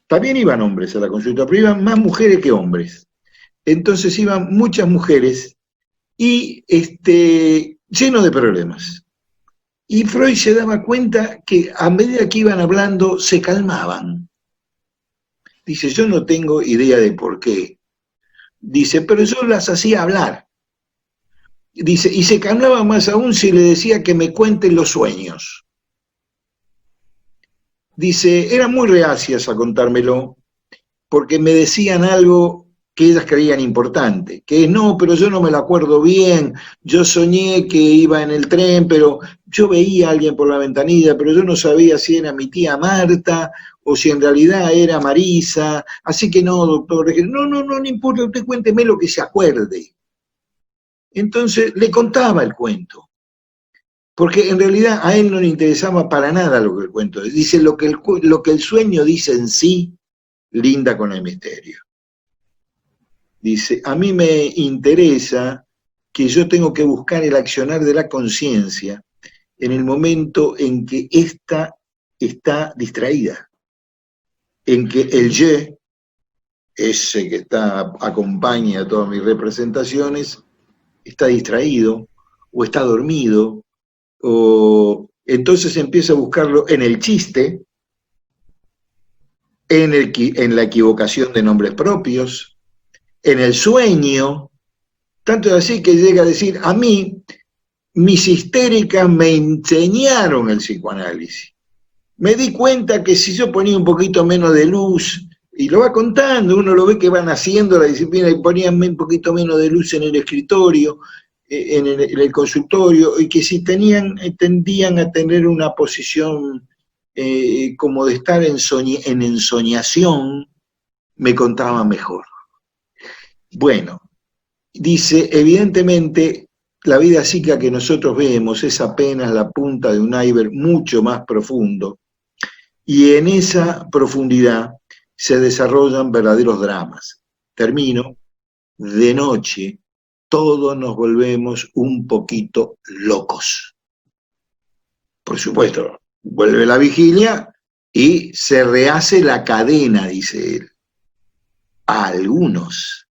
También iban hombres a la consulta, pero iban más mujeres que hombres. Entonces iban muchas mujeres y lleno de problemas. Y Freud se daba cuenta que a medida que iban hablando se calmaban. Dice, yo no tengo idea de por qué. Dice, pero yo las hacía hablar. Dice, y se calmaba más aún si le decía que me cuenten los sueños. Dice, eran muy reacias a contármelo, porque me decían algo que ellas creían importante, que no, pero yo no me lo acuerdo bien, yo soñé que iba en el tren, pero yo veía a alguien por la ventanilla, pero yo no sabía si era mi tía Marta, o si en realidad era Marisa, así que no, doctor, no importa, usted cuénteme lo que se acuerde. Entonces le contaba el cuento, porque en realidad a él no le interesaba para nada lo que el cuento dice, lo que el sueño dice en sí, linda con el misterio. Dice, a mí me interesa que yo tengo que buscar el accionar de la conciencia en el momento en que ésta está distraída, en que el yo, ese que acompaña todas mis representaciones, está distraído o está dormido, o entonces empieza a buscarlo en el chiste, en la equivocación de nombres propios, en el sueño, tanto es así que llega a decir, a mí, mis histéricas me enseñaron el psicoanálisis. Me di cuenta que si yo ponía un poquito menos de luz, y lo va contando, uno lo ve que van haciendo la disciplina y ponían un poquito menos de luz en el escritorio, en el consultorio, y que si tendían a tener una posición como de estar en ensoñación, me contaban mejor. Bueno, dice, evidentemente, la vida psíquica que nosotros vemos es apenas la punta de un iceberg mucho más profundo, y en esa profundidad se desarrollan verdaderos dramas. Termino, de noche todos nos volvemos un poquito locos. Por supuesto, vuelve la vigilia y se rehace la cadena, dice él. A algunos.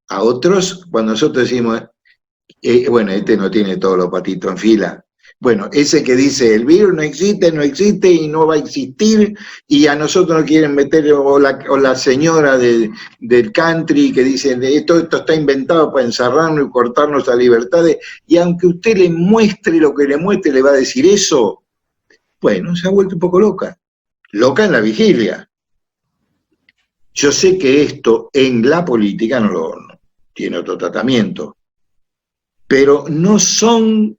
A otros, cuando nosotros decimos, bueno, este no tiene todos los patitos en fila. Bueno, ese que dice, el virus no existe y no va a existir, y a nosotros nos quieren meter, o la señora del country que dice, esto está inventado para encerrarnos y cortarnos las libertades, y aunque usted le muestre lo que le muestre, le va a decir eso. Bueno, se ha vuelto un poco loca. Loca en la vigilia. Yo sé que esto en la política no tiene otro tratamiento, pero no son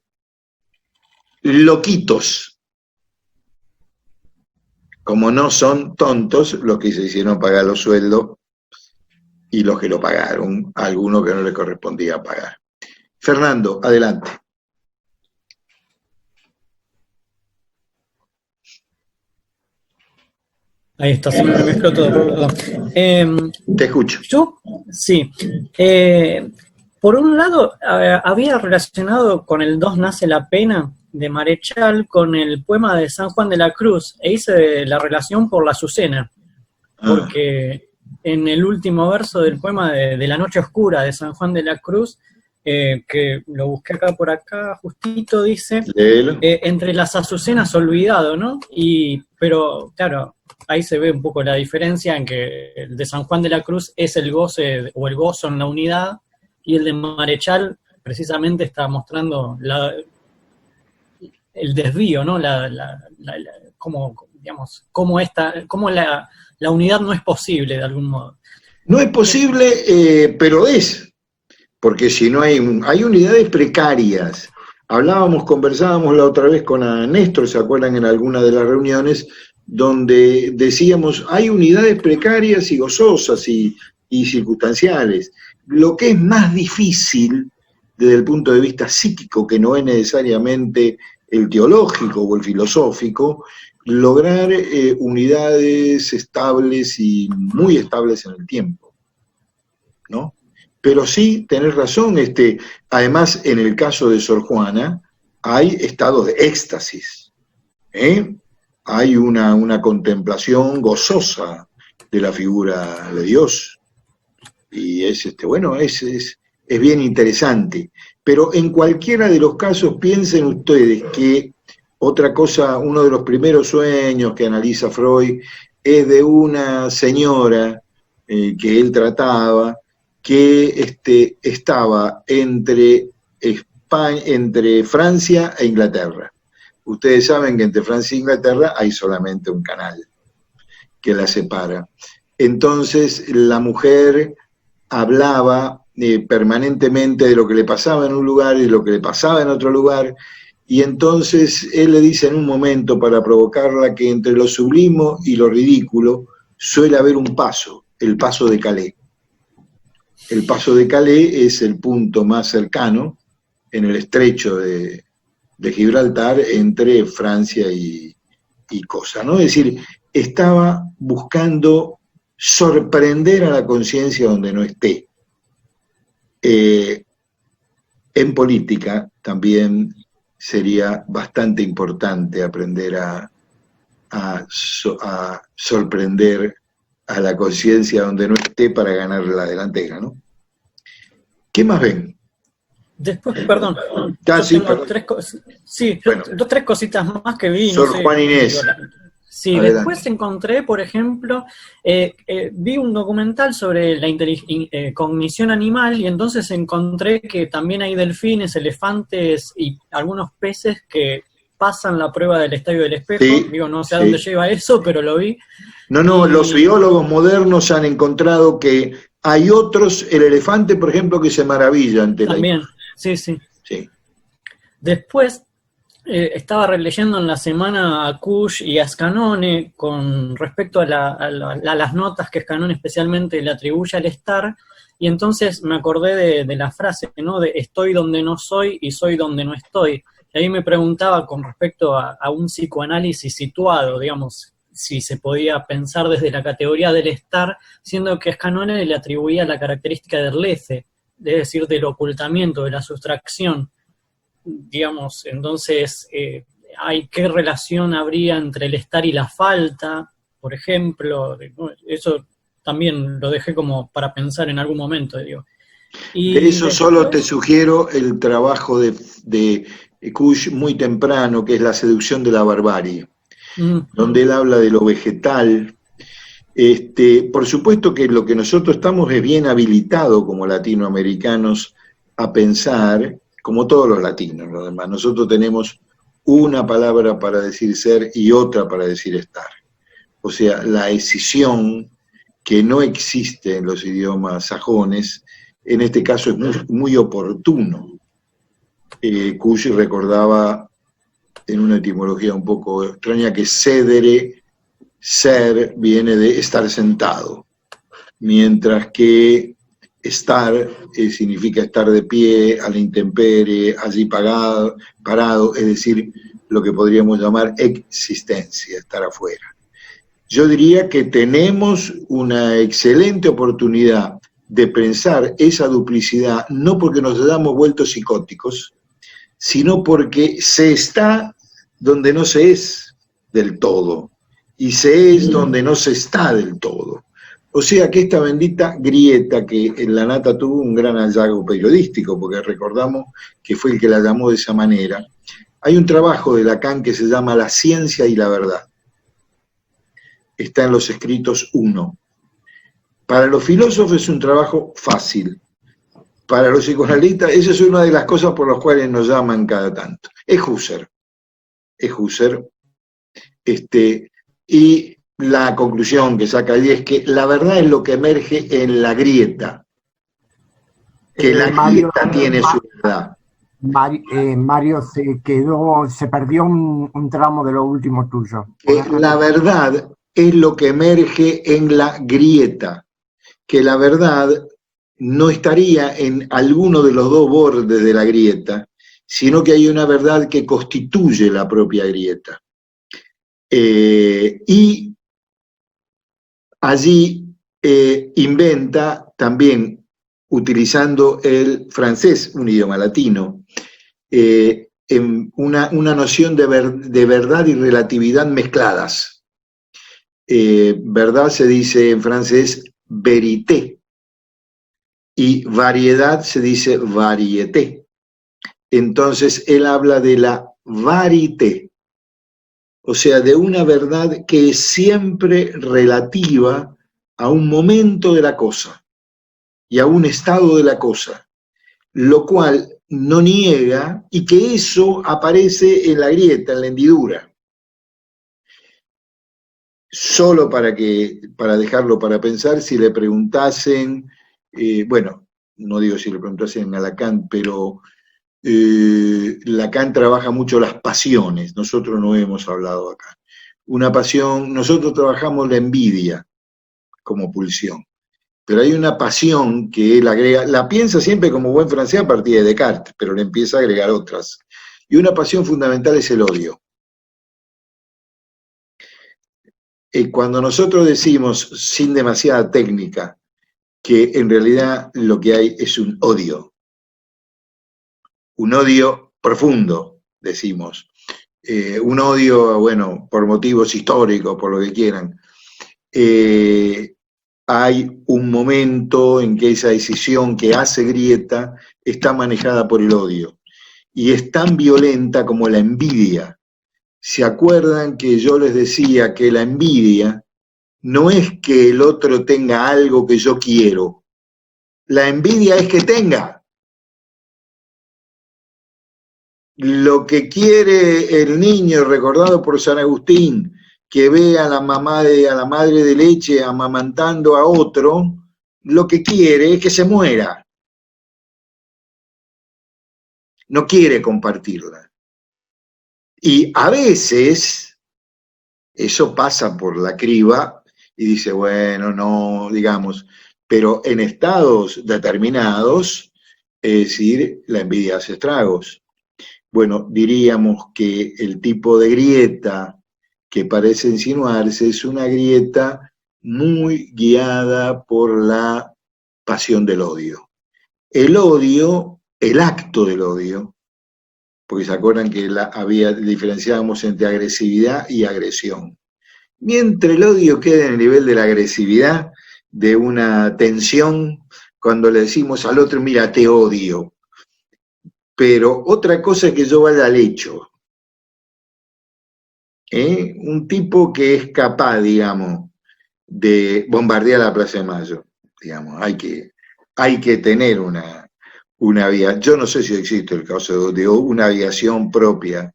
loquitos, como no son tontos los que se hicieron pagar los sueldos y los que lo pagaron, algunos que no les correspondía pagar. Fernando, adelante. Ahí está, se me mezcló todo, perdón. Te escucho. Yo, sí. Por un lado, había relacionado con el Dos nace la pena de Marechal con el poema de San Juan de la Cruz, e hice la relación por la Azucena, porque en el último verso del poema de La noche oscura de San Juan de la Cruz, que lo busqué acá por acá, justito dice, entre las azucenas olvidado, ¿no? Pero claro, ahí se ve un poco la diferencia en que el de San Juan de la Cruz es el goce o el gozo en la unidad, y el de Marechal precisamente está mostrando el desvío, ¿no? Cómo la unidad no es posible de algún modo. No es posible, pero es, porque si no hay unidades precarias. Conversábamos la otra vez con Néstor, ¿se acuerdan? En alguna de las reuniones, donde decíamos, hay unidades precarias y gozosas y circunstanciales. Lo que es más difícil desde el punto de vista psíquico, que no es necesariamente el teológico o el filosófico, lograr unidades estables y muy estables en el tiempo, ¿no? Pero sí, tenés razón, además en el caso de Sor Juana hay estados de éxtasis, ¿eh? Hay una contemplación gozosa de la figura de Dios, y bueno, es bien interesante. Pero en cualquiera de los casos, piensen ustedes que otra cosa, uno de los primeros sueños que analiza Freud es de una señora que él trataba, que estaba entre Francia e Inglaterra. Ustedes saben que entre Francia e Inglaterra hay solamente un canal que la separa. Entonces la mujer hablaba permanentemente de lo que le pasaba en un lugar y de lo que le pasaba en otro lugar, y entonces él le dice en un momento, para provocarla, que entre lo sublime y lo ridículo suele haber un paso, el paso de Calais. El paso de Calais es el punto más cercano en el estrecho de Gibraltar entre Francia y cosa, ¿no? Es decir, estaba buscando sorprender a la conciencia donde no esté. En política también sería bastante importante aprender a sorprender a la conciencia donde no esté para ganarle la delantera, ¿no? ¿Qué más ven? Después, perdón, tres cositas más que vi. Sor Juana Inés. Sí, adelante. Después encontré, por ejemplo, vi un documental sobre la cognición animal, y entonces encontré que también hay delfines, elefantes y algunos peces que pasan la prueba del estadio del espejo. Sí, digo, no sé a dónde lleva eso, pero lo vi. No, los biólogos modernos han encontrado que hay otros, el elefante, por ejemplo, que se maravilla ante también, sí. Después, estaba releyendo en la semana a Kusch y a Scanone con respecto a las notas que Scanone especialmente le atribuye al estar, y entonces me acordé de la frase, ¿no? De estoy donde no soy y soy donde no estoy. Y ahí me preguntaba con respecto a un psicoanálisis situado, digamos, si se podía pensar desde la categoría del estar, siendo que Scanone le atribuía la característica del lece, es decir, del ocultamiento, de la sustracción. Digamos, entonces, ¿qué relación habría entre el estar y la falta, por ejemplo? Eso también lo dejé como para pensar en algún momento, digo. Y de eso después, solo te sugiero el trabajo de Kusch muy temprano, que es La seducción de la barbarie, donde él habla de lo vegetal. Por supuesto que lo que nosotros estamos es bien habilitados como latinoamericanos a pensar, como todos los latinos, lo demás. Nosotros tenemos una palabra para decir ser y otra para decir estar. O sea, la escisión que no existe en los idiomas sajones, en este caso es muy, muy oportuno. Kusch recordaba en una etimología un poco extraña que cedere, ser, viene de estar sentado, mientras que estar significa estar de pie, a la intemperie, allí parado, es decir, lo que podríamos llamar existencia, estar afuera. Yo diría que tenemos una excelente oportunidad de pensar esa duplicidad, no porque nos hayamos vuelto psicóticos, sino porque se está donde no se es del todo, y se es donde no se está del todo. O sea que esta bendita grieta, que en La Nata tuvo un gran hallazgo periodístico, porque recordamos que fue el que la llamó de esa manera, hay un trabajo de Lacan que se llama La ciencia y la verdad. Está en los escritos 1. Para los filósofos es un trabajo fácil. Para los psicoanalistas, esa es una de las cosas por las cuales nos llaman cada tanto. Es Husserl. Y la conclusión que saca allí es que la verdad es lo que emerge en la grieta. Que la grieta tiene su verdad. Mario, se perdió un tramo de lo último tuyo. La verdad es lo que emerge en la grieta, que la verdad no estaría en alguno de los dos bordes de la grieta, sino que hay una verdad que constituye la propia grieta. Y allí inventa también utilizando el francés, un idioma latino, en una noción de verdad y relatividad mezcladas. Verdad se dice en francés vérité, y variedad se dice variété. Entonces él habla de la varité, o sea, de una verdad que es siempre relativa a un momento de la cosa y a un estado de la cosa, lo cual no niega, y que eso aparece en la grieta, en la hendidura. Solo para dejarlo para pensar, si le preguntasen, bueno, no digo si le preguntasen a Lacan, pero Lacan trabaja mucho las pasiones, nosotros no hemos hablado acá. Una pasión, nosotros trabajamos la envidia como pulsión, pero hay una pasión que él agrega, la piensa siempre como buen francés a partir de Descartes, pero le empieza a agregar otras. Y una pasión fundamental es el odio. Cuando nosotros decimos, sin demasiada técnica, que en realidad lo que hay es un odio profundo, decimos, un odio, bueno, por motivos históricos, por lo que quieran, hay un momento en que esa decisión que hace grieta está manejada por el odio, y es tan violenta como la envidia. ¿Se acuerdan que yo les decía que la envidia no es que el otro tenga algo que yo quiero? La envidia es que tenga. Lo que quiere el niño, recordado por San Agustín, que ve a la madre de leche amamantando a otro, lo que quiere es que se muera. No quiere compartirla. Y a veces eso pasa por la criba y dice, bueno, no, digamos, pero en estados determinados, es decir, la envidia hace estragos. Bueno, diríamos que el tipo de grieta que parece insinuarse es una grieta muy guiada por la pasión del odio. El odio, el acto del odio, porque se acuerdan que diferenciábamos entre agresividad y agresión. Mientras el odio queda en el nivel de la agresividad, de una tensión, cuando le decimos al otro, mira, te odio. Pero otra cosa es que yo vaya al hecho. Un tipo que es capaz, digamos, de bombardear la Plaza de Mayo, digamos, hay que tener una aviación. Yo no sé si existe el caso de una aviación propia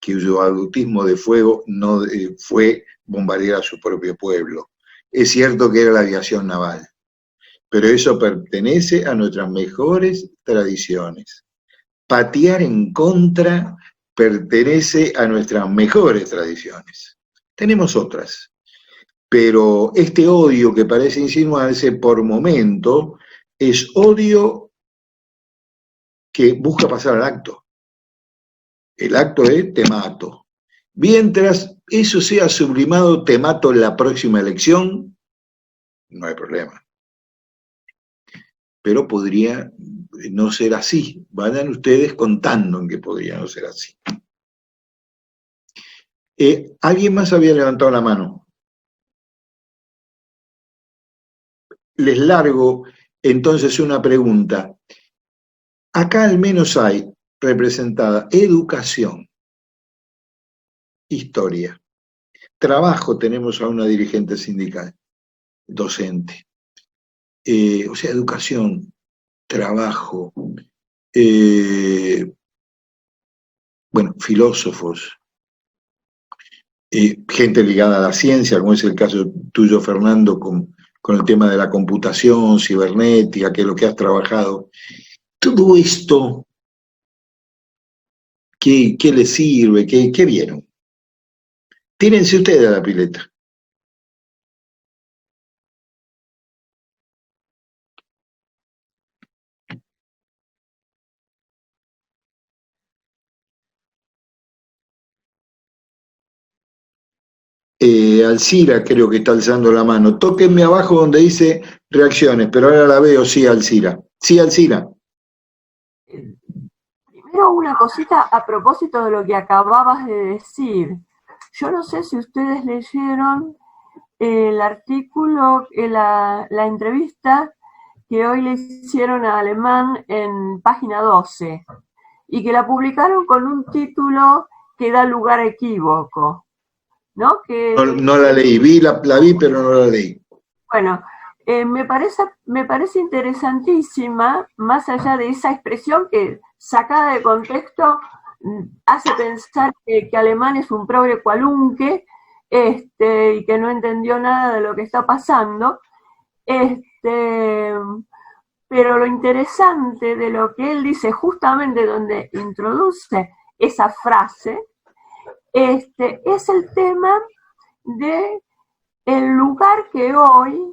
cuyo bautismo de fuego no fue bombardear a su propio pueblo. Es cierto que era la aviación naval, pero eso pertenece a nuestras mejores tradiciones. Patear en contra pertenece a nuestras mejores tradiciones. Tenemos otras, pero este odio que parece insinuarse por momento es odio que busca pasar al acto. El acto es te mato. Mientras eso sea sublimado, te mato en la próxima elección, no hay problema. Pero podría no ser así. Vayan ustedes contando en que podría no ser así. ¿Alguien más había levantado la mano? Les largo entonces una pregunta. Acá al menos hay representada educación, historia, trabajo, tenemos a una dirigente sindical, docente. O sea, educación, trabajo, bueno, filósofos, gente ligada a la ciencia, como es el caso tuyo, Fernando, con el tema de la computación, cibernética, que es lo que has trabajado. Todo esto, ¿qué les sirve? ¿Qué vieron? Tírense ustedes a la pileta. Alcira creo que está alzando la mano. Tóquenme abajo donde dice reacciones, pero ahora la veo, sí, Alcira. Sí, Alcira. Primero una cosita a propósito de lo que acababas de decir. Yo no sé si ustedes leyeron el artículo, la entrevista que hoy le hicieron a Alemán en página 12 y que la publicaron con un título que da lugar a equívoco, ¿no? No la leí, la vi, pero no la leí. Bueno, me parece interesantísima, más allá de esa expresión que, sacada de contexto, hace pensar que Alemán es un progre cualunque, y que no entendió nada de lo que está pasando, pero lo interesante de lo que él dice, justamente donde introduce esa frase, es el tema de el lugar que hoy,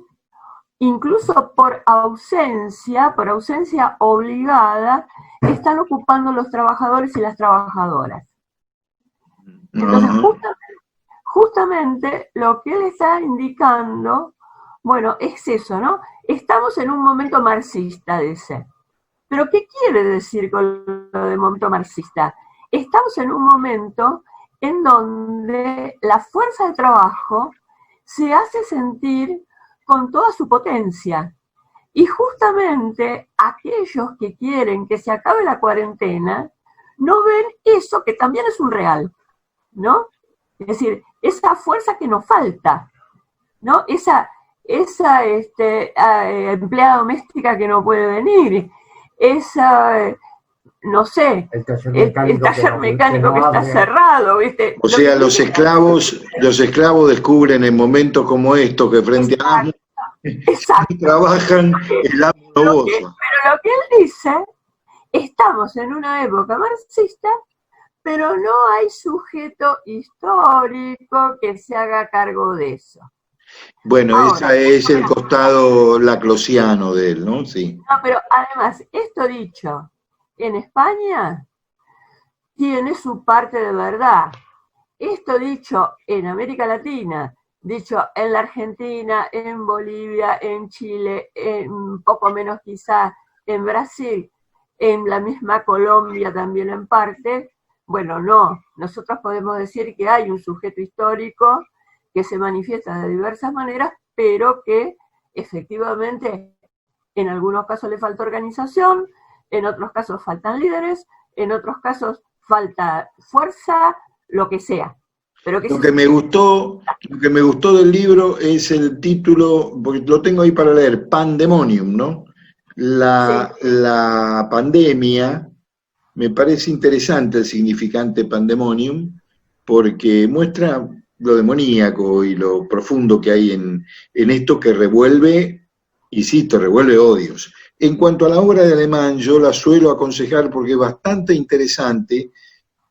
incluso por ausencia obligada, están ocupando los trabajadores y las trabajadoras. Entonces, justamente lo que él está indicando, bueno, es eso, ¿no? Estamos en un momento marxista, dice. ¿Pero qué quiere decir con lo de momento marxista? Estamos en un momento en donde la fuerza de trabajo se hace sentir con toda su potencia. Y justamente aquellos que quieren que se acabe la cuarentena no ven eso que también es un real, ¿no? Es decir, esa fuerza que nos falta, ¿no? Esa empleada doméstica que no puede venir, esa, no sé, el taller mecánico que está cerrado, ¿viste? O sea, los esclavos descubren en momentos como estos que frente a amo trabajan el amo no goza. Pero lo que él dice, estamos en una época marxista, pero no hay sujeto histórico que se haga cargo de eso. Bueno, ahora, ese es el costado laclosiano de él, ¿no? Sí. No, pero además, esto dicho en España tiene su parte de verdad. Esto dicho en América Latina, dicho en la Argentina, en Bolivia, en Chile, en poco menos quizá en Brasil, en la misma Colombia también en parte, bueno, no. Nosotros podemos decir que hay un sujeto histórico que se manifiesta de diversas maneras, pero que efectivamente en algunos casos le falta organización, en otros casos faltan líderes, en otros casos falta fuerza, lo que sea. Pero que lo que me gustó del libro es el título, porque lo tengo ahí para leer, Pandemonium, ¿no? La pandemia, me parece interesante el significante pandemonium, porque muestra lo demoníaco y lo profundo que hay en esto que revuelve, insisto, revuelve odios. En cuanto a la obra de Alemán, yo la suelo aconsejar porque es bastante interesante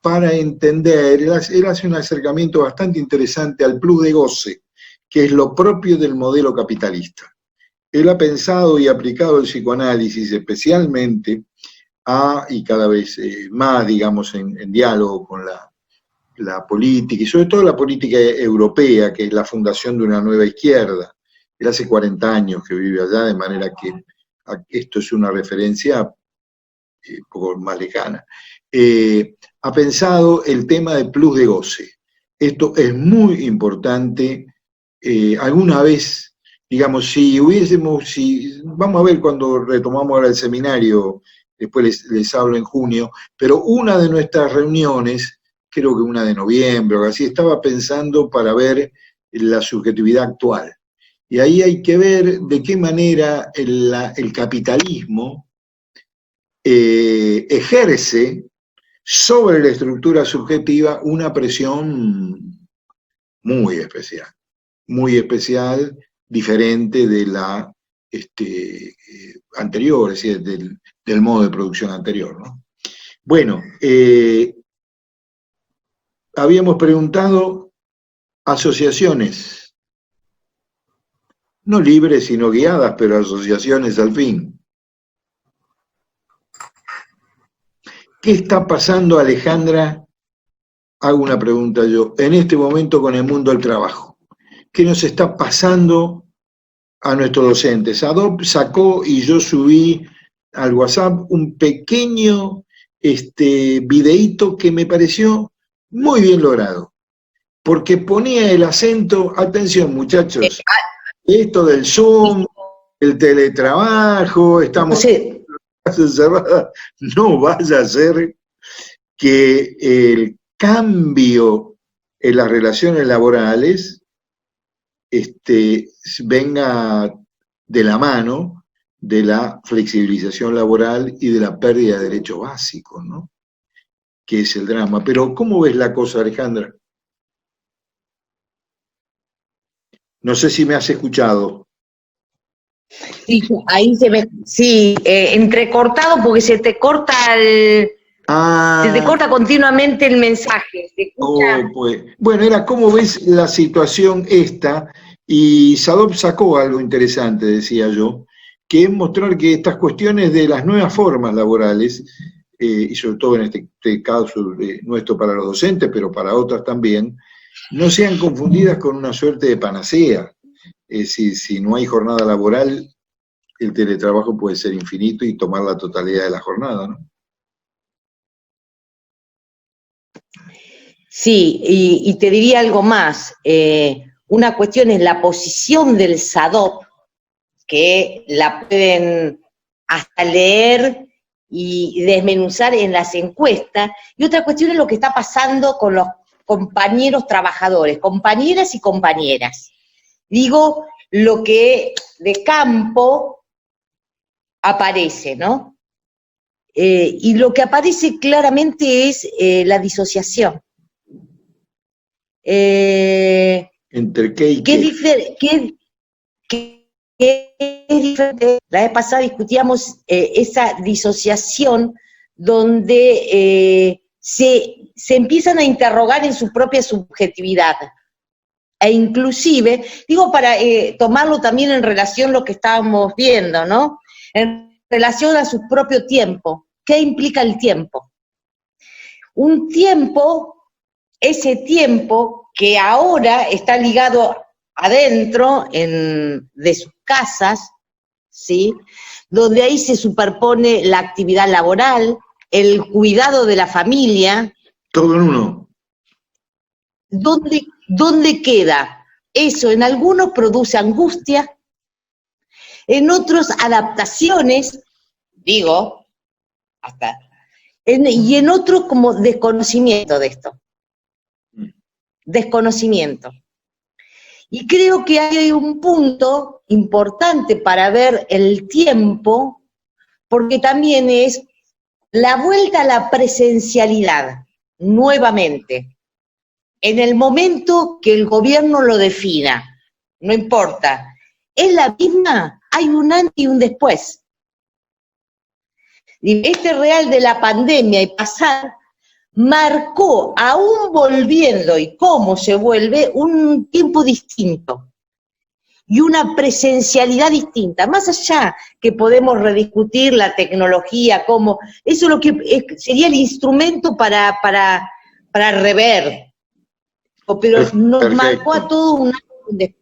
para entender, él hace un acercamiento bastante interesante al plus de goce, que es lo propio del modelo capitalista. Él ha pensado y aplicado el psicoanálisis especialmente y cada vez más, digamos, en diálogo con la política, y sobre todo la política europea, que es la fundación de una nueva izquierda. Él hace 40 años que vive allá, de manera que esto es una referencia un poco más lejana. Ha pensado el tema del plus de goce. Esto es muy importante. Alguna vez, digamos, vamos a ver cuando retomamos ahora el seminario, después les hablo en junio, pero una de nuestras reuniones, creo que una de noviembre o así, estaba pensando para ver la subjetividad actual. Y ahí hay que ver de qué manera el capitalismo ejerce sobre la estructura subjetiva una presión muy especial, diferente de la anterior, es decir, del modo de producción anterior, ¿no? Bueno, habíamos preguntado asociaciones, no libres sino guiadas, pero asociaciones al fin. ¿Qué está pasando, Alejandra? Hago una pregunta yo, en este momento con el mundo del trabajo. ¿Qué nos está pasando a nuestros docentes? ADOP sacó y yo subí al WhatsApp un pequeño videíto que me pareció muy bien logrado, porque ponía el acento, atención muchachos, esto del Zoom, el teletrabajo, estamos en casa encerrada, no vaya a ser que el cambio en las relaciones laborales venga de la mano de la flexibilización laboral y de la pérdida de derechos básicos, ¿no? Que es el drama. Pero, ¿cómo ves la cosa, Alejandra? No sé si me has escuchado. Sí, ahí se ve, sí, entrecortado porque se te corta se te corta continuamente el mensaje. Se escucha. Pues, bueno, era cómo ves la situación esta, y Sadop sacó algo interesante, decía yo, que es mostrar que estas cuestiones de las nuevas formas laborales, y sobre todo en este caso nuestro para los docentes, pero para otras también, no sean confundidas con una suerte de panacea. Es decir, si no hay jornada laboral, el teletrabajo puede ser infinito y tomar la totalidad de la jornada, ¿no? Sí, y te diría algo más. Una cuestión es la posición del SADOP, que la pueden hasta leer y desmenuzar en las encuestas, y otra cuestión es lo que está pasando con los compañeros trabajadores, compañeras y compañeras. Digo, lo que de campo aparece, ¿no? Y lo que aparece claramente es la disociación. ¿Entre qué y qué? ¿Qué es diferente? La vez pasada discutíamos esa disociación donde se empiezan a interrogar en su propia subjetividad. E inclusive, digo para tomarlo también en relación a lo que estábamos viendo, ¿no? En relación a su propio tiempo. ¿Qué implica el tiempo? Un tiempo, ese tiempo que ahora está ligado adentro de sus casas, ¿sí? Donde ahí se superpone la actividad laboral, el cuidado de la familia. Todo en uno. ¿Dónde queda? Eso en algunos produce angustia, en otros adaptaciones, digo, y en otros como desconocimiento de esto. Desconocimiento. Y creo que hay un punto importante para ver el tiempo, porque también es la vuelta a la presencialidad, nuevamente. En el momento que el gobierno lo defina, no importa, es la misma, hay un antes y un después. Este real de la pandemia y pasar marcó, aún volviendo y cómo se vuelve, un tiempo distinto y una presencialidad distinta, más allá que podemos rediscutir la tecnología, cómo, eso es lo que sería el instrumento para rever. Pero nos Perfecto. marcó a todos un antes.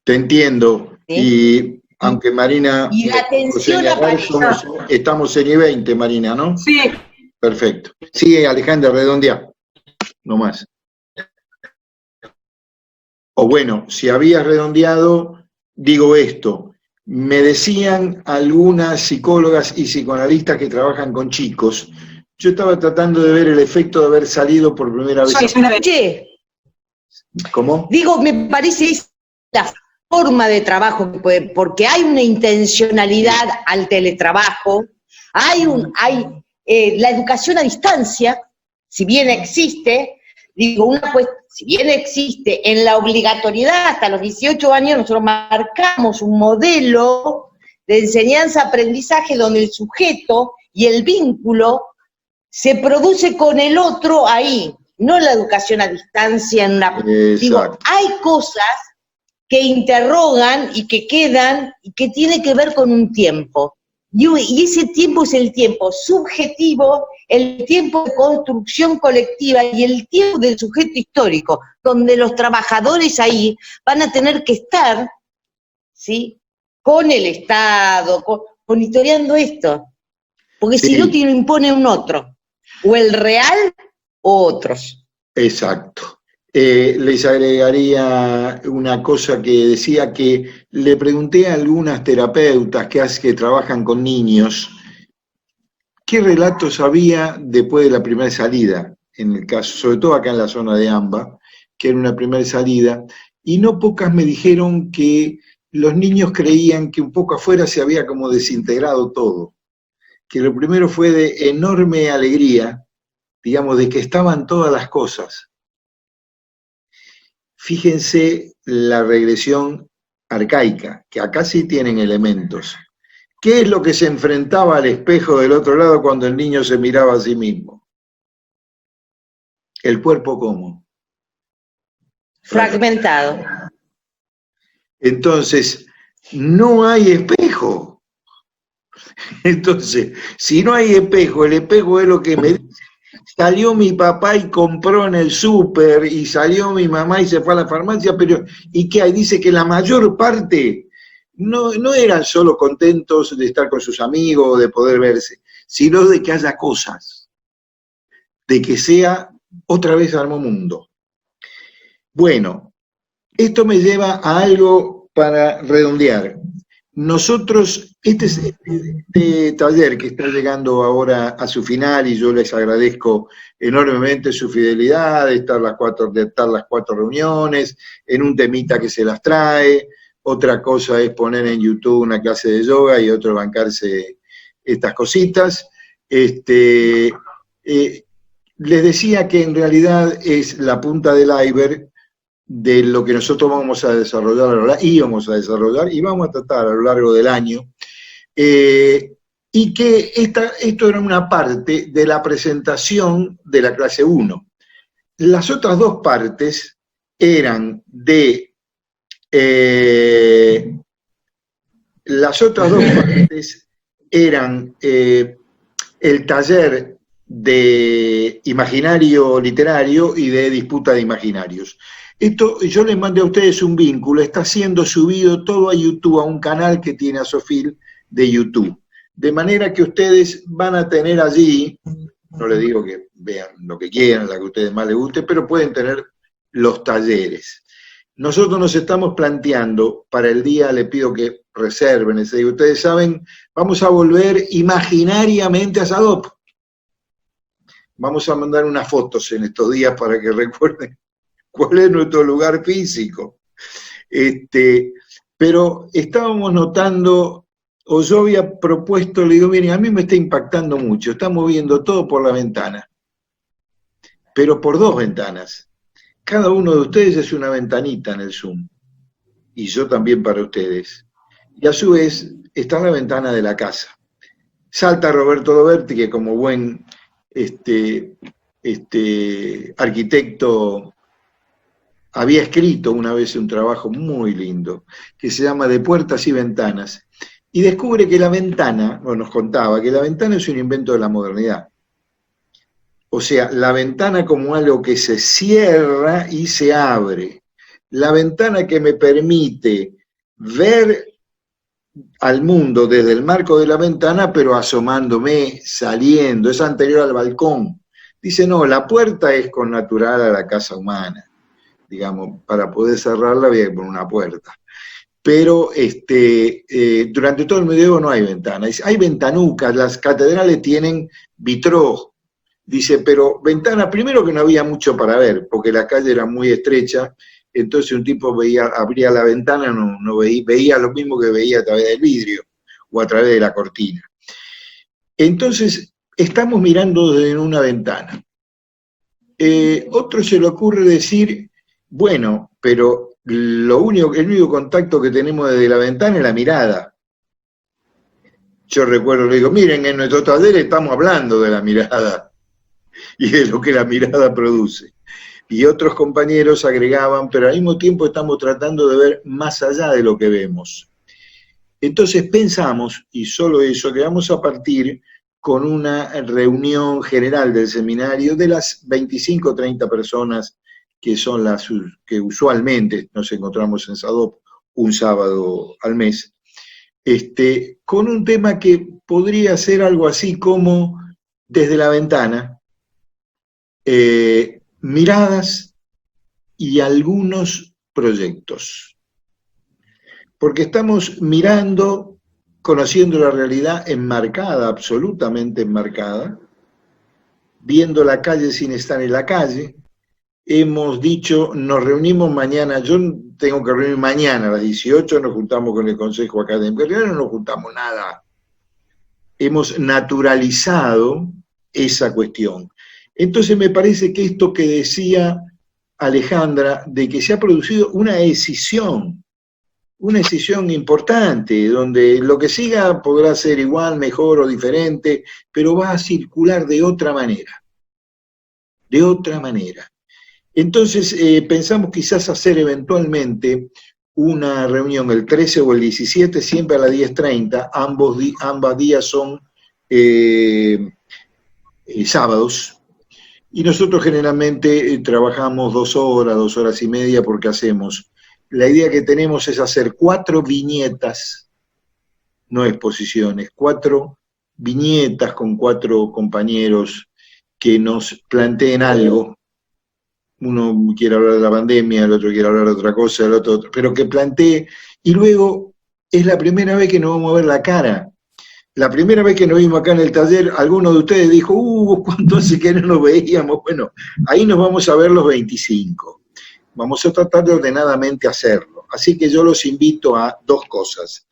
Te entiendo. ¿Sí? Y aunque Marina... Y la atención apareció. Estamos en I-20, Marina, ¿no? Sí. Perfecto. Sí, Alejandra, redondea. No más. O bueno, si habías redondeado, digo esto. Me decían algunas psicólogas y psicoanalistas que trabajan con chicos. Yo estaba tratando de ver el efecto de haber salido por primera vez. Che. ¿Cómo? Digo, me parece la forma de trabajo que puede, porque hay una intencionalidad al teletrabajo, la educación a distancia, si bien existe, digo, si bien existe en la obligatoriedad hasta los 18 años, nosotros marcamos un modelo de enseñanza-aprendizaje donde el sujeto y el vínculo se produce con el otro ahí. No la educación a distancia en una... Digo, hay cosas que interrogan y que quedan y que tiene que ver con un tiempo. Y ese tiempo es el tiempo subjetivo, el tiempo de construcción colectiva y el tiempo del sujeto histórico, donde los trabajadores ahí van a tener que estar, ¿sí?, con el Estado, monitoreando esto. Porque si Sí. no, te lo impone un otro, o el real o otros. Exacto. Les agregaría una cosa que decía que le pregunté a algunas terapeutas que trabajan con niños qué relatos había después de la primera salida, en el caso, sobre todo acá en la zona de AMBA, que era una primera salida, y no pocas me dijeron que los niños creían que un poco afuera se había como desintegrado todo, que lo primero fue de enorme alegría, digamos, de que estaban todas las cosas. Fíjense la regresión arcaica, que acá sí tienen elementos. ¿Qué es lo que se enfrentaba al espejo del otro lado cuando el niño se miraba a sí mismo? ¿El cuerpo cómo? Fragmentado. Entonces, no hay espejo. Entonces, si no hay espejo, el espejo es lo que me dice. Salió mi papá y compró en el súper, y salió mi mamá y se fue a la farmacia, pero ¿y qué hay? Dice que la mayor parte no eran solo contentos de estar con sus amigos o de poder verse, sino de que haya cosas, de que sea otra vez armo mundo. Bueno, esto me lleva a algo para redondear. Nosotros, este taller que está llegando ahora a su final, y yo les agradezco enormemente su fidelidad de estar las cuatro reuniones, en un temita que se las trae. Otra cosa es poner en YouTube una clase de yoga y otro bancarse estas cositas. Les decía que en realidad es la punta del iceberg de lo que nosotros vamos a desarrollar, íbamos a desarrollar y vamos a tratar a lo largo del año, y que esto era una parte de la presentación de la clase 1. Las otras dos partes eran de... el taller de imaginario literario y de disputa de imaginarios. Esto, yo les mandé a ustedes un vínculo, está siendo subido todo a YouTube, a un canal que tiene Asofil de YouTube. De manera que ustedes van a tener allí, no les digo que vean lo que quieran, la que a ustedes más les guste, pero pueden tener los talleres. Nosotros nos estamos planteando, para el día le pido que reserven ese día, ustedes saben, vamos a volver imaginariamente a Sadop. Vamos a mandar unas fotos en estos días para que recuerden cuál es nuestro lugar físico. Pero estábamos notando, o yo había propuesto, le digo, miren, a mí me está impactando mucho, estamos viendo todo por la ventana, pero por dos ventanas. Cada uno de ustedes es una ventanita en el Zoom, y yo también para ustedes. Y a su vez está la ventana de la casa. Salta Roberto Doberti, que como buen arquitecto había escrito una vez un trabajo muy lindo, que se llama De puertas y ventanas, y descubre que la ventana, o nos contaba, que la ventana es un invento de la modernidad. O sea, la ventana como algo que se cierra y se abre. La ventana que me permite ver al mundo desde el marco de la ventana, pero asomándome, saliendo, es anterior al balcón. Dice, no, la puerta es connatural a la casa humana. Digamos, para poder cerrarla había que poner una puerta. Pero durante todo el medioevo no hay ventanas. Hay ventanucas, las catedrales tienen vitró. Dice, pero ventana, primero que no había mucho para ver, porque la calle era muy estrecha, entonces un tipo abría la ventana, no veía lo mismo que veía a través del vidrio o a través de la cortina. Entonces, estamos mirando desde una ventana. Otro se le ocurre decir, bueno, pero el único contacto que tenemos desde la ventana es la mirada. Yo recuerdo, le digo, miren, en nuestro taller estamos hablando de la mirada y de lo que la mirada produce. Y otros compañeros agregaban, pero al mismo tiempo estamos tratando de ver más allá de lo que vemos. Entonces pensamos, y solo eso, que vamos a partir con una reunión general del seminario de las 25 o 30 personas que son las que usualmente nos encontramos en Sadop un sábado al mes, con un tema que podría ser algo así como desde la ventana, miradas y algunos proyectos. Porque estamos mirando, conociendo la realidad enmarcada, absolutamente enmarcada, viendo la calle sin estar en la calle. Hemos dicho, nos reunimos mañana, yo tengo que reunir mañana a las 18, nos juntamos con el Consejo Académico, en realidad no nos juntamos nada. Hemos naturalizado esa cuestión. Entonces me parece que esto que decía Alejandra, de que se ha producido una decisión importante, donde lo que siga podrá ser igual, mejor o diferente, pero va a circular de otra manera. De otra manera. Entonces pensamos quizás hacer eventualmente una reunión el 13 o el 17, siempre a las 10:30, ambos días son sábados, y nosotros generalmente trabajamos 2 horas, 2 horas y media, porque hacemos, la idea que tenemos es hacer 4 viñetas, no exposiciones, 4 viñetas con 4 compañeros que nos planteen algo. Uno quiere hablar de la pandemia, el otro quiere hablar de otra cosa, el otro, pero que plantee, y luego es la primera vez que nos vamos a ver la cara. La primera vez que nos vimos acá en el taller, alguno de ustedes dijo, ¿cuánto hace que no nos veíamos? Bueno, ahí nos vamos a ver los 25. Vamos a tratar de ordenadamente hacerlo. Así que yo los invito a 2 cosas.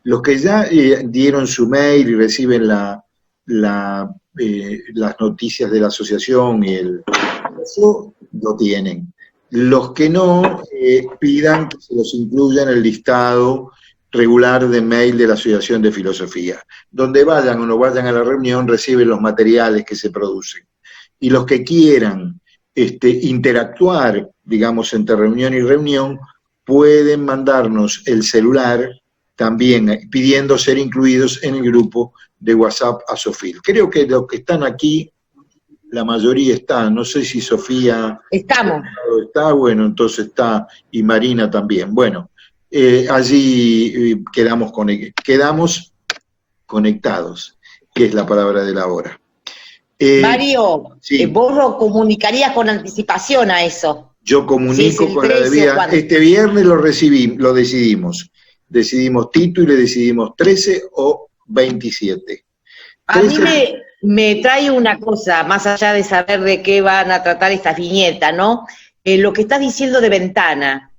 Los que ya dieron su mail y reciben las noticias de la asociación y eso lo tienen. Los que no, pidan que se los incluya en el listado regular de mail de la Asociación de Filosofía. Donde vayan o no vayan a la reunión, reciben los materiales que se producen. Y los que quieran interactuar, digamos, entre reunión y reunión, pueden mandarnos el celular también, pidiendo ser incluidos en el grupo de WhatsApp Asofil. Creo que los que están aquí, la mayoría está, no sé si Sofía... Estamos. Está, bueno, entonces está, y Marina también. Bueno, allí quedamos conectados, que es la palabra de la hora. Mario, sí. Vos lo comunicarías con anticipación a eso. Yo comunico sí, con la debida. Este viernes lo decidimos. Decidimos título y le decidimos 13 o 27. A mí me trae una cosa, más allá de saber de qué van a tratar estas viñetas, ¿no? Lo que estás diciendo de ventana,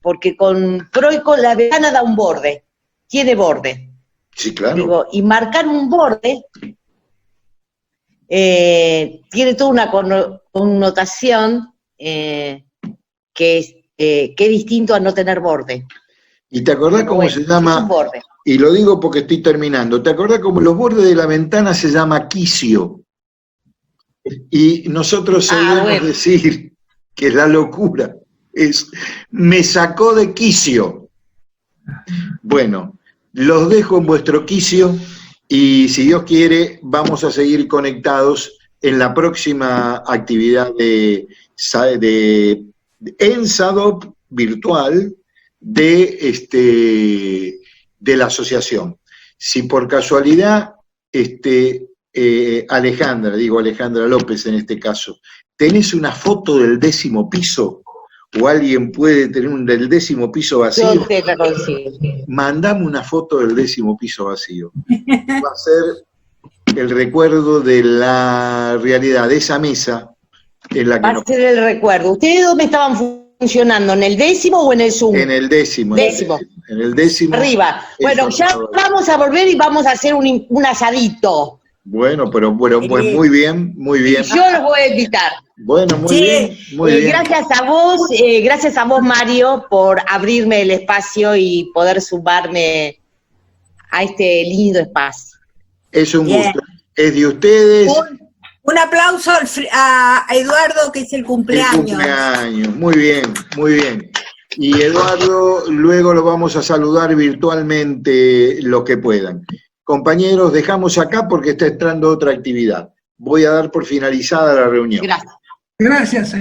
porque con Proico la ventana da un borde, tiene borde. Sí, claro. Digo, y marcar un borde tiene toda una connotación que es distinto a no tener borde. ¿Y te acordás cómo se llama? Es un borde. Y lo digo porque estoy terminando. ¿Te acordás cómo los bordes de la ventana se llama quicio? Y nosotros solemos decir que la locura es, me sacó de quicio. Bueno, los dejo en vuestro quicio y si Dios quiere vamos a seguir conectados en la próxima actividad en SADOP virtual de la asociación. Si por casualidad Alejandra López en este caso, ¿tenés una foto del 10º piso? ¿O alguien puede tener del 10º piso vacío? Yo te la consigo. Mandame una foto del 10º piso vacío. Va a ser el recuerdo de la realidad de esa mesa en la que... Va a ser el recuerdo. ¿Ustedes dónde estaban funcionando? ¿En el 10º o en el Zoom? En el 10º. En el 10º. Arriba. Bueno, ya vamos a volver y vamos a hacer un asadito. Bueno, pero muy bien, muy bien. Yo los voy a invitar. Bueno, muy bien, muy bien. Gracias a vos, Mario, por abrirme el espacio y poder sumarme a este lindo espacio. Es un gusto. Es de ustedes. Un aplauso a Eduardo, que es el cumpleaños. Muy bien, muy bien. Y Eduardo, luego lo vamos a saludar virtualmente los que puedan. Compañeros, dejamos acá porque está entrando otra actividad. Voy a dar por finalizada la reunión. Gracias. Gracias,